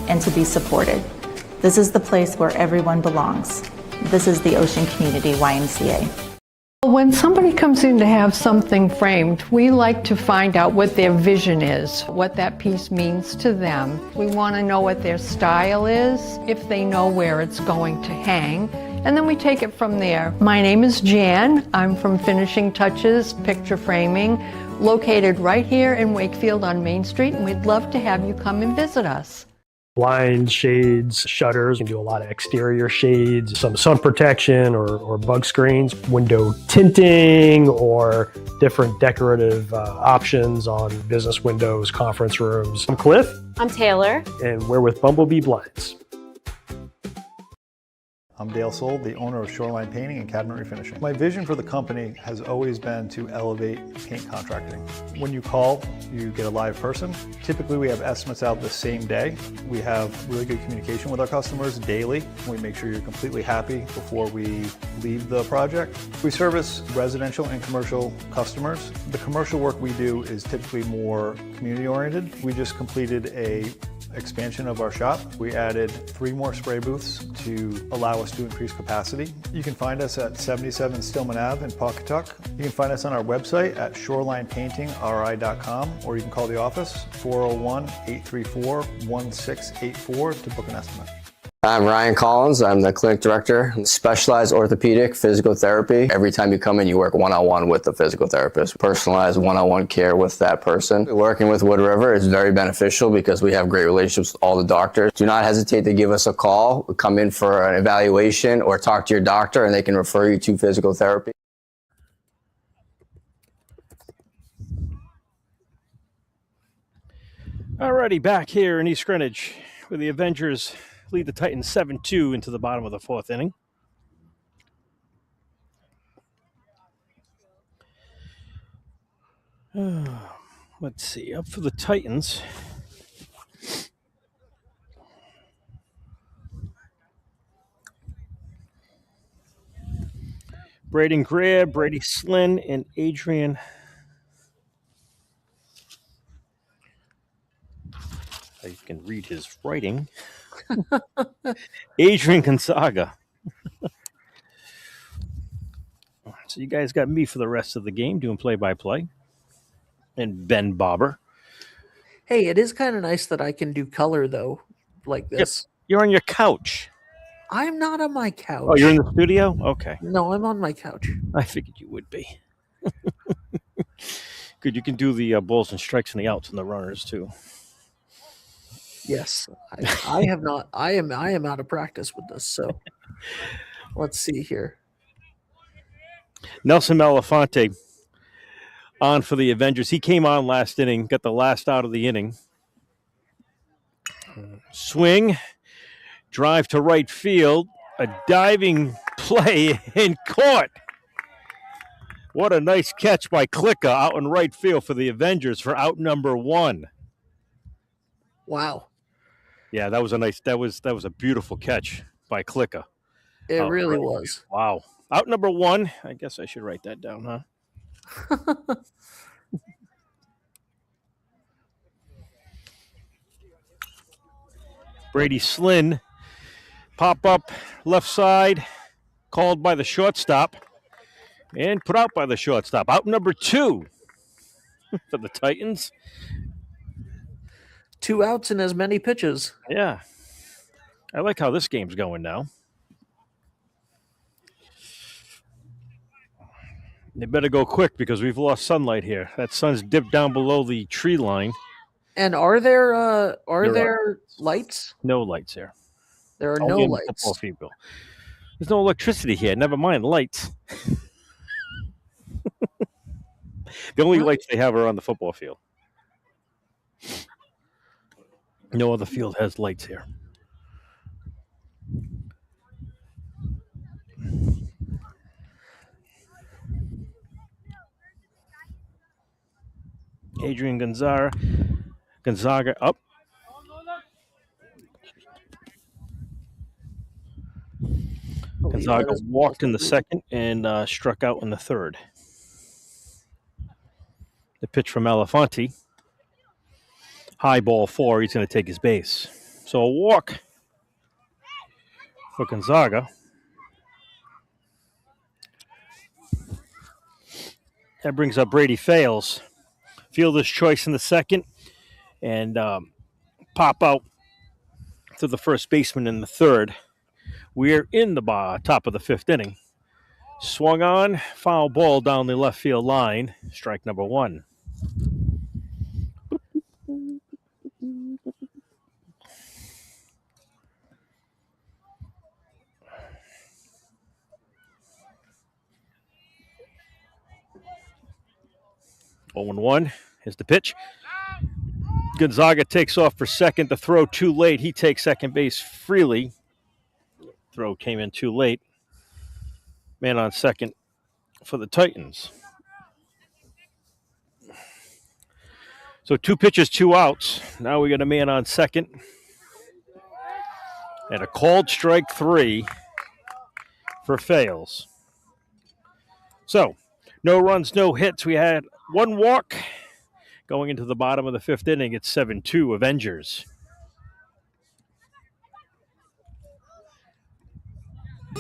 and to be supported. This is the place where everyone belongs. This is the Ocean Community YMCA. When somebody comes in to have something framed, we like to find out what their vision is, what that piece means to them. We want to know what their style is, if they know where it's going to hang, and then we take it from there. My name is Jan. I'm from Finishing Touches Picture Framing, located right here in Wakefield on Main Street, and we'd love to have you come and visit us. Blinds, shades, shutters. We do a lot of exterior shades, some sun protection or bug screens, window tinting, or different decorative options on business windows, conference rooms. I'm Cliff. I'm Taylor. And we're with Bumblebee Blinds. I'm Dale Soul, the owner of Shoreline Painting and Cabinet Refinishing. My vision for the company has always been to elevate paint contracting. When you call, you get a live person. Typically, we have estimates out the same day. We have really good communication with our customers daily. We make sure you're completely happy before we leave the project. We service residential and commercial customers. The commercial work we do is typically more community-oriented. We just completed a expansion of our shop. We added 3 more spray booths to allow us to increase capacity. You can find us at 77 Stillman Ave in Pawcatuck. You can find us on our website at shorelinepaintingri.com, or you can call the office 401-834-1684 to book an estimate. I'm Ryan Collins. I'm the clinic director, specialized orthopedic physical therapy. Every time you come in, you work one-on-one with the physical therapist. Personalized one-on-one care with that person. Working with Wood River is very beneficial because we have great relationships with all the doctors. Do not hesitate to give us a call. Come in for an evaluation or talk to your doctor and they can refer you to physical therapy. Alrighty, back here in East Greenwich where the Avengers lead the Titans 7-2 into the bottom of the 4th inning. Let's see, up for the Titans. Braden Greer, Brady Slynn, and Adrian. You can read his writing. Adrian Gonzaga. So you guys got me for the rest of the game doing play-by-play. And Ben Bobber. Hey, it is kind of nice that I can do color, though, like this. Yep. You're on your couch. I'm not on my couch. Oh, you're in the studio? Okay. No, I'm on my couch. I figured you would be. Good, you can do the balls and strikes and the outs and the runners, too. Yes, I have not. I am out of practice with this. So let's see here. Nelson Malafante on for the Avengers. He came on last inning, got the last out of the inning. Swing, drive to right field, a diving play and caught. What a nice catch by Klicka out in right field for the Avengers for out number 1. Wow. Yeah, that was a beautiful catch by Klicka. It really was. Wow. Out number 1. I guess I should write that down, huh? Brady Slynn, pop up left side, called by the shortstop, and put out by the shortstop. Out number 2 for the Titans. 2 outs and as many pitches. Yeah. I like how this game's going now. They better go quick because we've lost sunlight here. That sun's dipped down below the tree line. And are there There lights? No lights here. There are Only no in the lights. football field. There's no electricity here. Never mind lights. The only lights they have are on the football field. No other field has lights here. Adrian Gonzaga up. Gonzaga walked in the second and struck out in the third. The pitch from Elefanti. High ball 4. He's going to take his base. So a walk for Gonzaga. That brings up Brady Fales. Fielder's choice in the second. And pop out to the first baseman in the third. We're in the top of the fifth inning. Swung on, foul ball down the left field line. Strike number 1. Oh and 1 is the pitch. Gonzaga takes off for second. The throw too late. He takes second base freely. Throw came in too late. Man on second for the Titans. So 2 pitches, 2 outs. Now we got a man on second. And a called strike 3 for Fales. So, no runs, no hits. We had 1 walk. Going into the bottom of the fifth inning, it's 7-2 Avengers.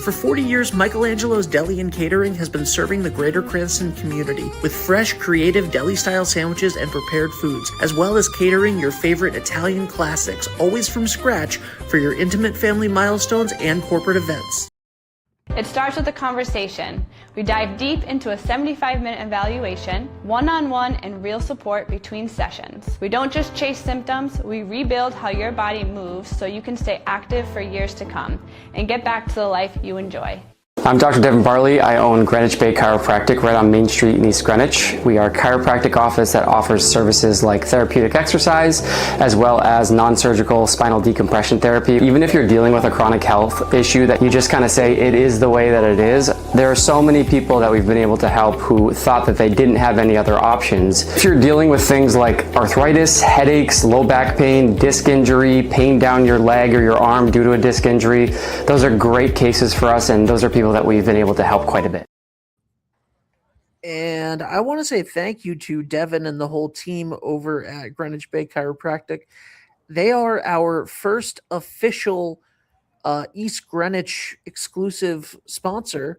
For 40 years, Michelangelo's Deli and Catering has been serving the greater Cranston community with fresh, creative deli-style sandwiches and prepared foods, as well as catering your favorite Italian classics, always from scratch, for your intimate family milestones and corporate events. It starts with a conversation. We dive deep into a 75-minute evaluation, one-on-one and real support between sessions. We don't just chase symptoms, we rebuild how your body moves so you can stay active for years to come and get back to the life you enjoy. I'm Dr. Devin Barley. I own Greenwich Bay Chiropractic right on Main Street in East Greenwich. We are a chiropractic office that offers services like therapeutic exercise as well as non-surgical spinal decompression therapy. Even if you're dealing with a chronic health issue that you just kind of say it is the way that it is, there are so many people that we've been able to help who thought that they didn't have any other options. If you're dealing with things like arthritis, headaches, low back pain, disc injury, pain down your leg or your arm due to a disc injury, those are great cases for us, and those are people that we've been able to help quite a bit. And I want to say thank you to Devin and the whole team over at Greenwich Bay Chiropractic. They are our first official East Greenwich exclusive sponsor.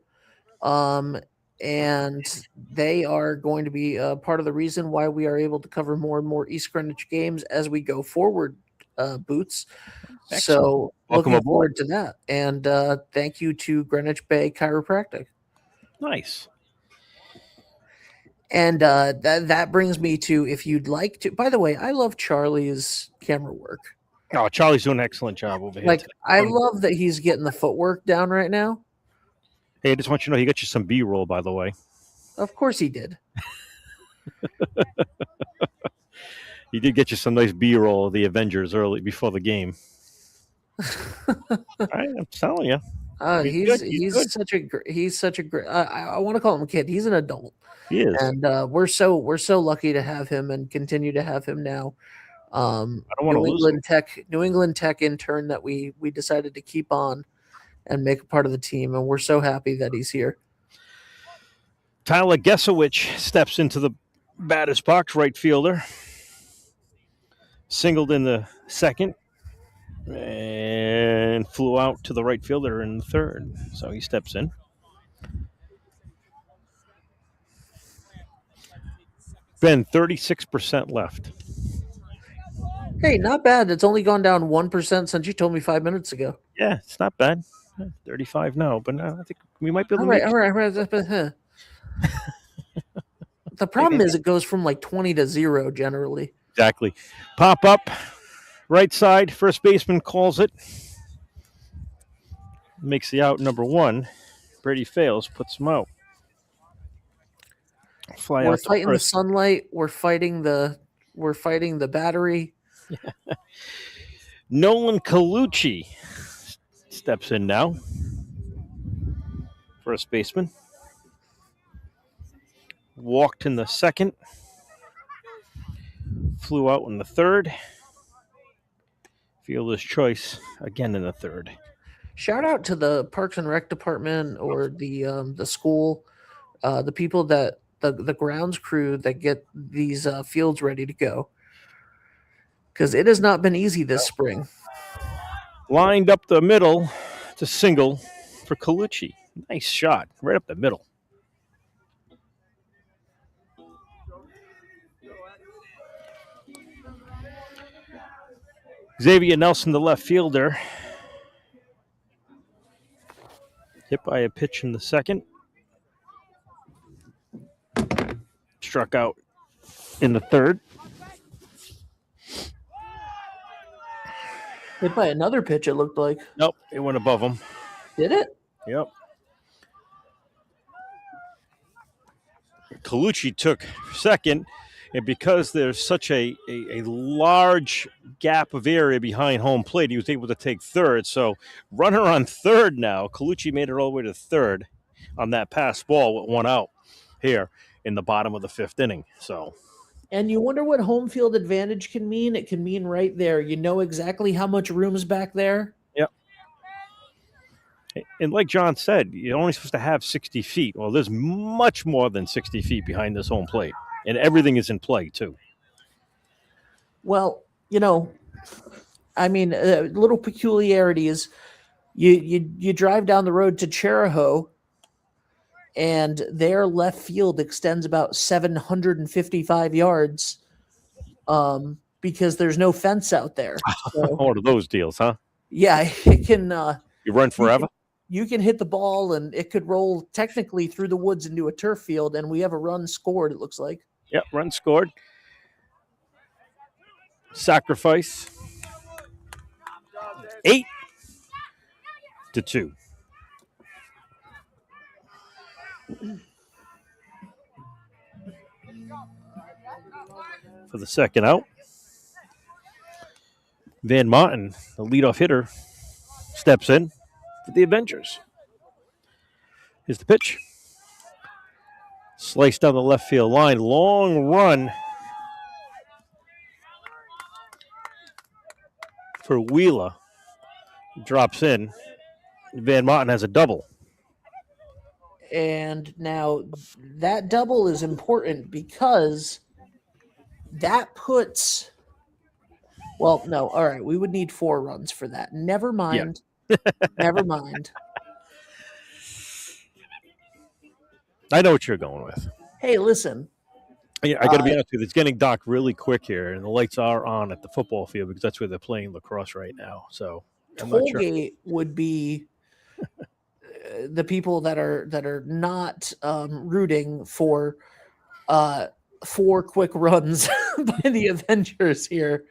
And they are going to be part of the reason why we are able to cover more and more East Greenwich games as we go forward, Boots. Excellent. So Welcome looking aboard. forward to that. And thank you to Greenwich Bay Chiropractic. Nice. And that brings me to, if you'd like to, by the way, I love Charlie's camera work. Oh, Charlie's doing an excellent job over here. Like, today. I love that he's getting the footwork down right now. Hey, I just want you to know he got you some B-roll, by the way. Of course he did. He did get you some nice B-roll of the Avengers early before the game. I'm telling you. He's good. such a great. I want to call him a kid. He's an adult. He is. And we're so lucky to have him and continue to have him now. I don't want to lose him. New England Tech intern that we decided to keep on and make a part of the team, and we're so happy that he's here. Tyler Gesowich steps into the batter's box, right fielder. Singled in the second and flew out to the right fielder in the third. So he steps in. Ben, 36% left. Hey, not bad. It's only gone down 1% since you told me 5 minutes ago. Yeah, it's not bad. 35 now, but I think we might be able to All right. The problem is it goes from like 20 to 0 generally. Exactly. Pop up, right side. First baseman calls it. Makes the out number 1. Brady fails, puts him out. Fly We're out to fighting the first. sunlight. We're fighting the battery. Nolan Colucci steps in now. First baseman. Walked in the second. Flew out in the third. Fielder's choice again in the third. Shout out to the Parks and Rec department or the school, the people that the grounds crew that get these fields ready to go. Because it has not been easy this spring. Lined up the middle to single for Colucci. Nice shot, right up the middle. Xavier Nelson, the left fielder, hit by a pitch in the second. Struck out in the third. Hit by another pitch, it looked like. Nope, it went above him. Did it? Yep. Colucci took second, and because there's such a large gap of area behind home plate, he was able to take third. So runner on third now. Colucci made it all the way to third on that pass ball with 1 out here in the bottom of the 5th inning. So, And you wonder what home field advantage can mean? It can mean right there. You know exactly how much room's back there. yep. And like John said, you're only supposed to have 60 feet. Well, there's much more than 60 feet behind this home plate, and everything is in play too. Well, I mean, a little peculiarity is you drive down the road to Cherahoe, and their left field extends about 755 yards because there's no fence out there. So, One of those deals, huh? yeah, it can. You run forever? You can hit the ball, and it could roll technically through the woods into a turf field, and we have a run scored, it looks like. Yep, run scored. Sacrifice. 8-2. For the second out. Van Martin, the leadoff hitter, steps in for the Avengers. Here's the pitch. Sliced down the left field line. Long run for Wheeler. Drops in. Van Martin has a double. And now that double is important because that puts. Well, no. All right. We would need 4 runs for that. Never mind. Yeah. Never mind. I know what you're going with. Hey, listen. I got to be honest with you. It's getting dark really quick here, and the lights are on at the football field because that's where they're playing lacrosse right now. So Tollgate would be the people that are not rooting for 4 quick runs by the Avengers here.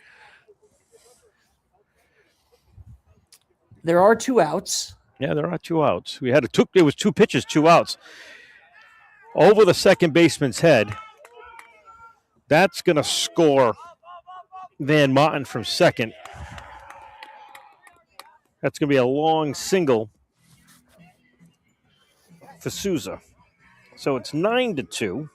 There are 2 outs. Yeah, there are 2 outs. It was 2 pitches, 2 outs. Over the second baseman's head. That's going to score Van Martin from second. That's going to be a long single for Souza. So it's 9-2.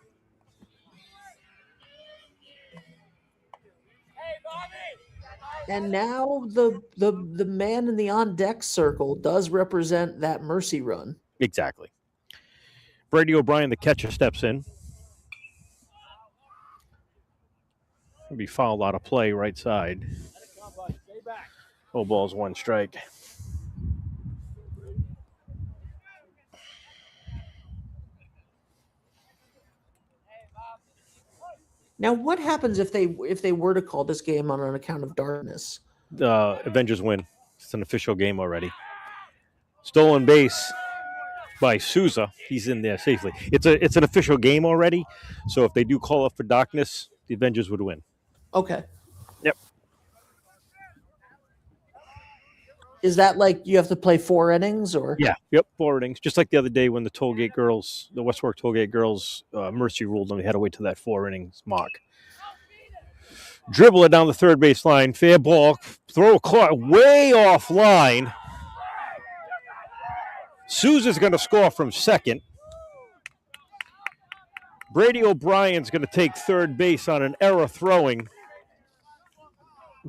And now the man in the on deck circle does represent that mercy run. Exactly. Brady O'Brien, the catcher, steps in. He'll be fouled out of play right side. Oh, ball's 1 strike. Now, what happens if they were to call this game on account of darkness? Avengers win. It's an official game already. Stolen base by Souza. He's in there safely. It's an official game already, so if they do call up for darkness, the Avengers would win. Okay. Yep. Is that like you have to play 4 innings or? Yeah. Yep. 4 innings. Just like the other day when the Tollgate girls, the West Warwick Tollgate girls, mercy ruled them. They had to wait to that 4 innings mark. Dribble it down the third base line. Fair ball. Throw a caught way off line. Souza's going to score from second. Brady O'Brien's going to take third base on an error throwing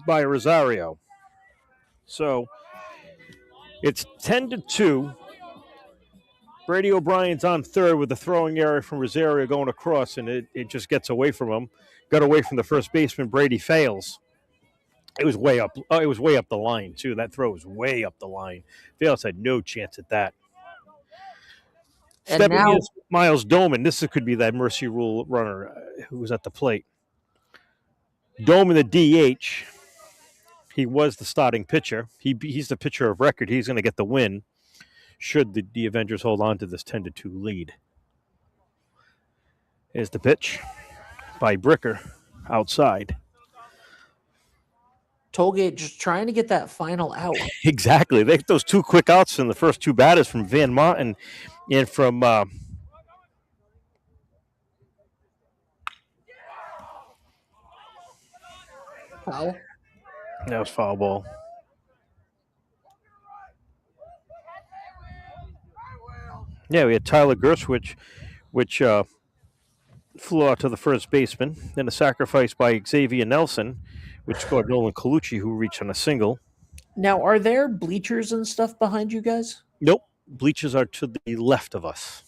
by Rosario. So it's 10-2. Brady O'Brien's on third with the throwing error from Rosario going across, and it just gets away from him. Got away from the first baseman. Brady fails. It was way up. It was way up the line too. That throw was way up the line. Fails had no chance at that. And Stepping now, in is Miles Doman. This could be that mercy rule runner who was at the plate. Doman, the DH. He was the starting pitcher. He's the pitcher of record. He's going to get the win should the Avengers hold on to this 10-2 lead. Here's the pitch by Bricker outside. Tollgate just trying to get that final out. Exactly. They get those 2 quick outs in the first 2 batters from Van Martin and from Foul. That was foul ball. Yeah, we had Tyler Gerswich, which flew out to the first baseman. Then a sacrifice by Xavier Nelson, which scored Nolan Colucci, who reached on a single. Now, are there bleachers and stuff behind you guys? Nope. Bleachers are to the left of us,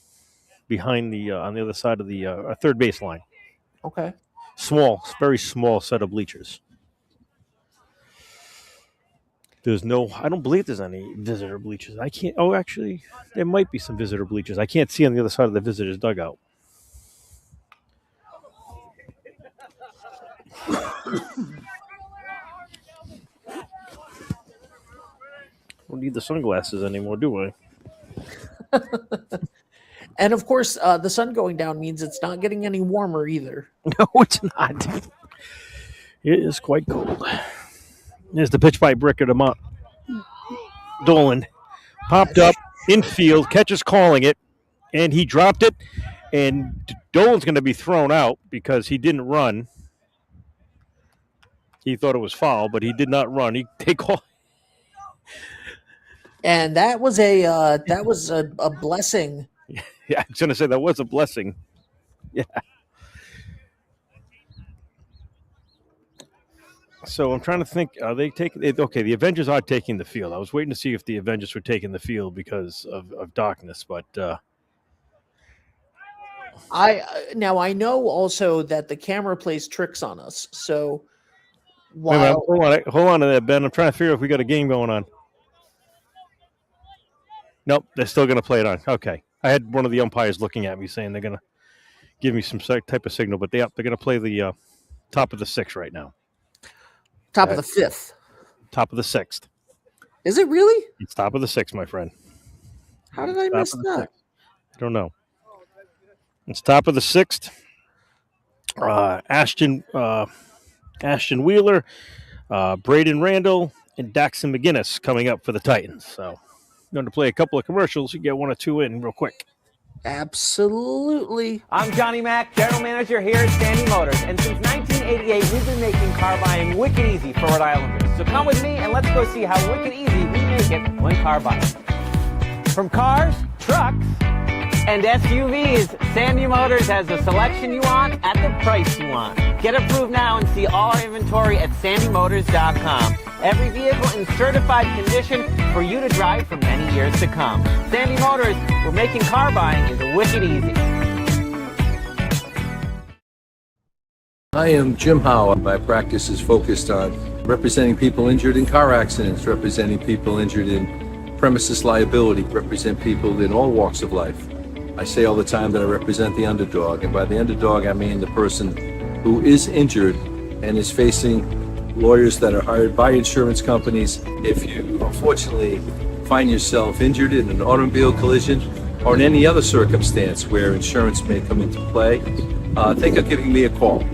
behind the on the other side of the third base line. Okay. Small, very small set of bleachers. There's no, I don't believe there's any visitor bleachers. I can't, oh, actually, there might be some visitor bleachers. I can't see on the other side of the visitor's dugout. Don't need the sunglasses anymore, do I? And of course, the sun going down means it's not getting any warmer either. No, it's not. It is quite cold. There's the pitch by Bricker to Dolan. Popped up, infield, catcher's calling it, and he dropped it. And Dolan's going to be thrown out because he didn't run. He thought it was foul, but he did not run. They call. And that was a blessing. Yeah, I was going to say that was a blessing. Yeah. So I'm trying to think. Are they taking? Okay, the Avengers are taking the field. I was waiting to see if the Avengers were taking the field because of darkness, but I know also that the camera plays tricks on us. So wait a minute, hold on to that, Ben. I'm trying to figure out if we got a game going on. Nope, they're still going to play it on. Okay, I had one of the umpires looking at me saying they're going to give me some type of signal, but they're going to play the top of the 6th right now. Top of the 5th. Top of the 6th. Is it really? It's top of the 6th, my friend. How did I miss that? I don't know. It's top of the 6th. Ashton Wheeler, Braden Randall, and Daxon McGinnis coming up for the Titans. So I'm going to play a couple of commercials. You get 1 or 2 in real quick. Absolutely. I'm Johnny Mack, General Manager here at Sandy Motors, and since 1988, we've been making car buying wicked easy for Rhode Islanders. So come with me and let's go see how wicked easy we make it when car buying. From cars, trucks, and SUVs, Sandy Motors has the selection you want at the price you want. Get approved now and see all our inventory at sandymotors.com. Every vehicle in certified condition for you to drive for many years to come. Sandy Motors, we're making car buying is wicked easy. I am Jim Howe. My practice is focused on representing people injured in car accidents, representing people injured in premises liability, represent people in all walks of life. I say all the time that I represent the underdog, and by the underdog I mean the person who is injured and is facing lawyers that are hired by insurance companies. If you unfortunately find yourself injured in an automobile collision, or in any other circumstance where insurance may come into play, think of giving me a call.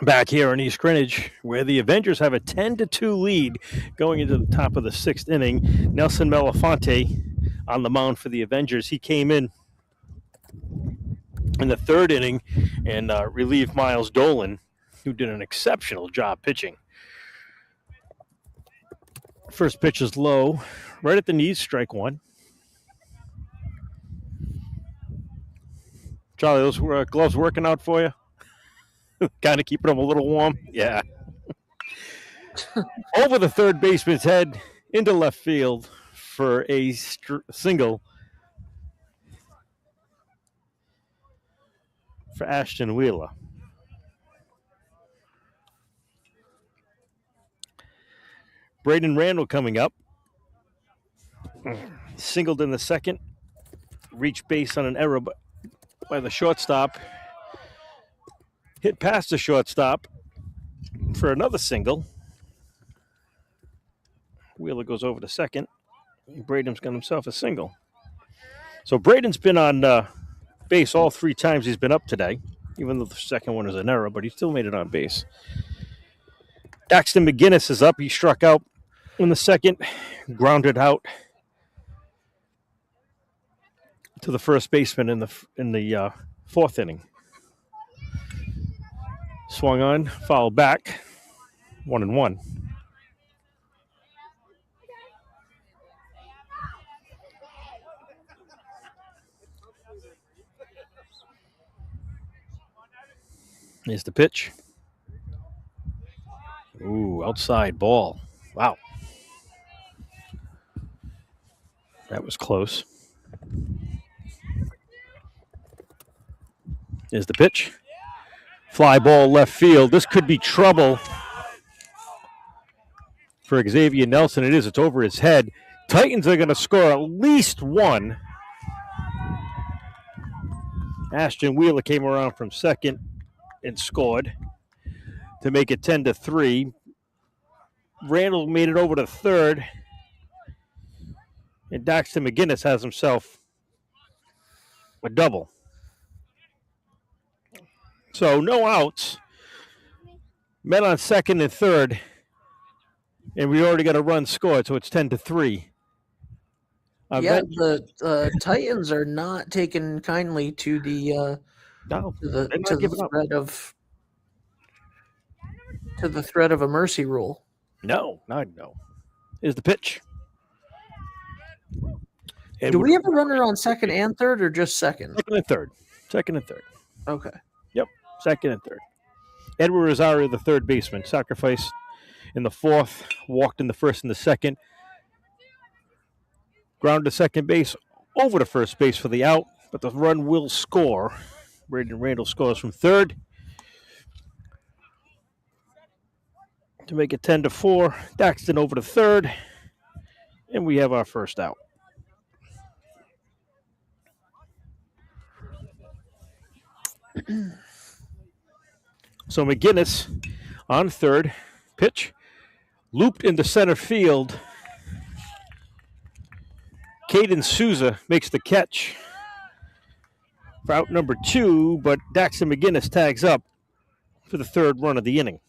Back here in East Greenwich, where the Avengers have a 10-2 lead going into the top of the 6th inning. Nelson Melafonte on the mound for the Avengers. He came in the 3rd inning and relieved Miles Dolan, who did an exceptional job pitching. First pitch is low, right at the knees, strike 1. Charlie, those gloves working out for you? Kind of keeping them a little warm? Yeah. Over the third baseman's head, into left field for a single for Ashton Wheeler. Braden Randall coming up. Singled in the 2nd. Reached base on an error by the shortstop. Hit past the shortstop for another single. Wheeler goes over to 2nd. Braden's got himself a single. So Braden's been on base all 3 times he's been up today, even though the second one is an error, but he still made it on base. Daxton McGinnis is up. He struck out in the 2nd, grounded out to the first baseman in the 4th inning. Swung on, fouled back, 1-1. Here's the pitch. Ooh, outside ball. Wow. That was close. Here's the pitch. Fly ball left field. This could be trouble for Xavier Nelson. It is. It's over his head. Titans are going to score at least 1. Ashton Wheeler came around from 2nd and scored to make it 10-3. Randall made it over to 3rd. And Daxton McGinnis has himself a double. So no outs. Men on 2nd and 3rd. And we already got a run scored, so it's 10-3. Yeah, the Titans are not taking kindly to the threat of a mercy rule. No. Here's the pitch. Do we have a runner on 2nd and 3rd, or just 2nd? 2nd and 3rd. 2nd and 3rd. Okay. Yep, 2nd and 3rd. Edward Rosario, the 3rd baseman, sacrificed in the 4th, walked in the 1st and the 2nd. Ground to 2nd base, over to 1st base for the out, but the run will score. Braden Randall scores from 3rd to make it 10-4. Daxton over to 3rd, and we have our first out. So McGinnis on 3rd, pitch, looped into center field. Caden Souza makes the catch for out number 2, but Daxton McGinnis tags up for the 3rd run of the inning.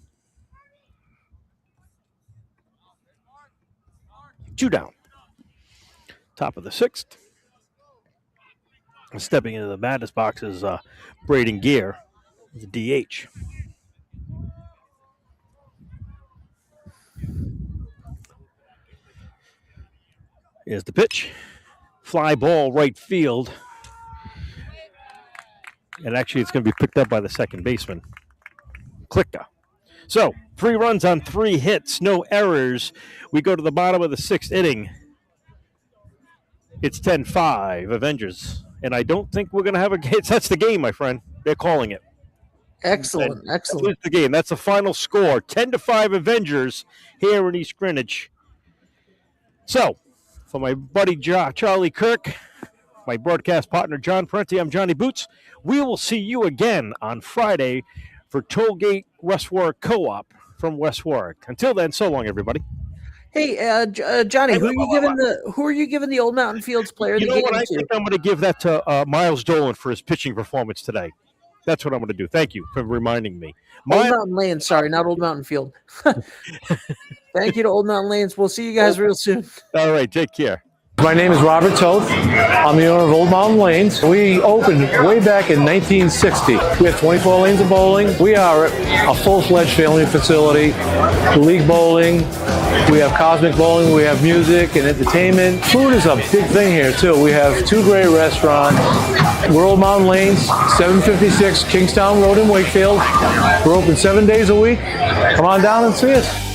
2 down. Top of the 6th. Stepping into the batter's box is Braden Gear, the DH. Here's the pitch. Fly ball right field. And actually it's going to be picked up by the 2nd baseman, Klicka. So 3 runs on 3 hits, no errors. We go to the bottom of the 6th inning. It's 10-5, Avengers. And I don't think we're going to have a game. That's the game, my friend. They're calling it. Excellent. That's the game. That's the final score. 10-5 Avengers here in East Greenwich. So, for my buddy Charlie Kirk, my broadcast partner John Parenti, I'm Johnny Boots. We will see you again on Friday for Tollgate West Warwick Co-op from West Warwick. Until then, so long, everybody. Hey, Johnny, who are you giving the Old Mountain Fields player of the game what? I to? think I'm going to give that to Miles Dolan for his pitching performance today. That's what I'm going to do. Thank you for reminding me. Old Mountain Lanes, sorry, not Old Mountain Field. Thank you to Old Mountain Lanes. We'll see you guys real soon. All right, take care. My name is Robert Toth. I'm the owner of Old Mountain Lanes. We opened way back in 1960. We have 24 lanes of bowling. We are a full-fledged family facility. League bowling. We have cosmic bowling. We have music and entertainment. Food is a big thing here, too. We have 2 great restaurants. We're Old Mountain Lanes, 756 Kingstown Road in Wakefield. We're open 7 days a week. Come on down and see us.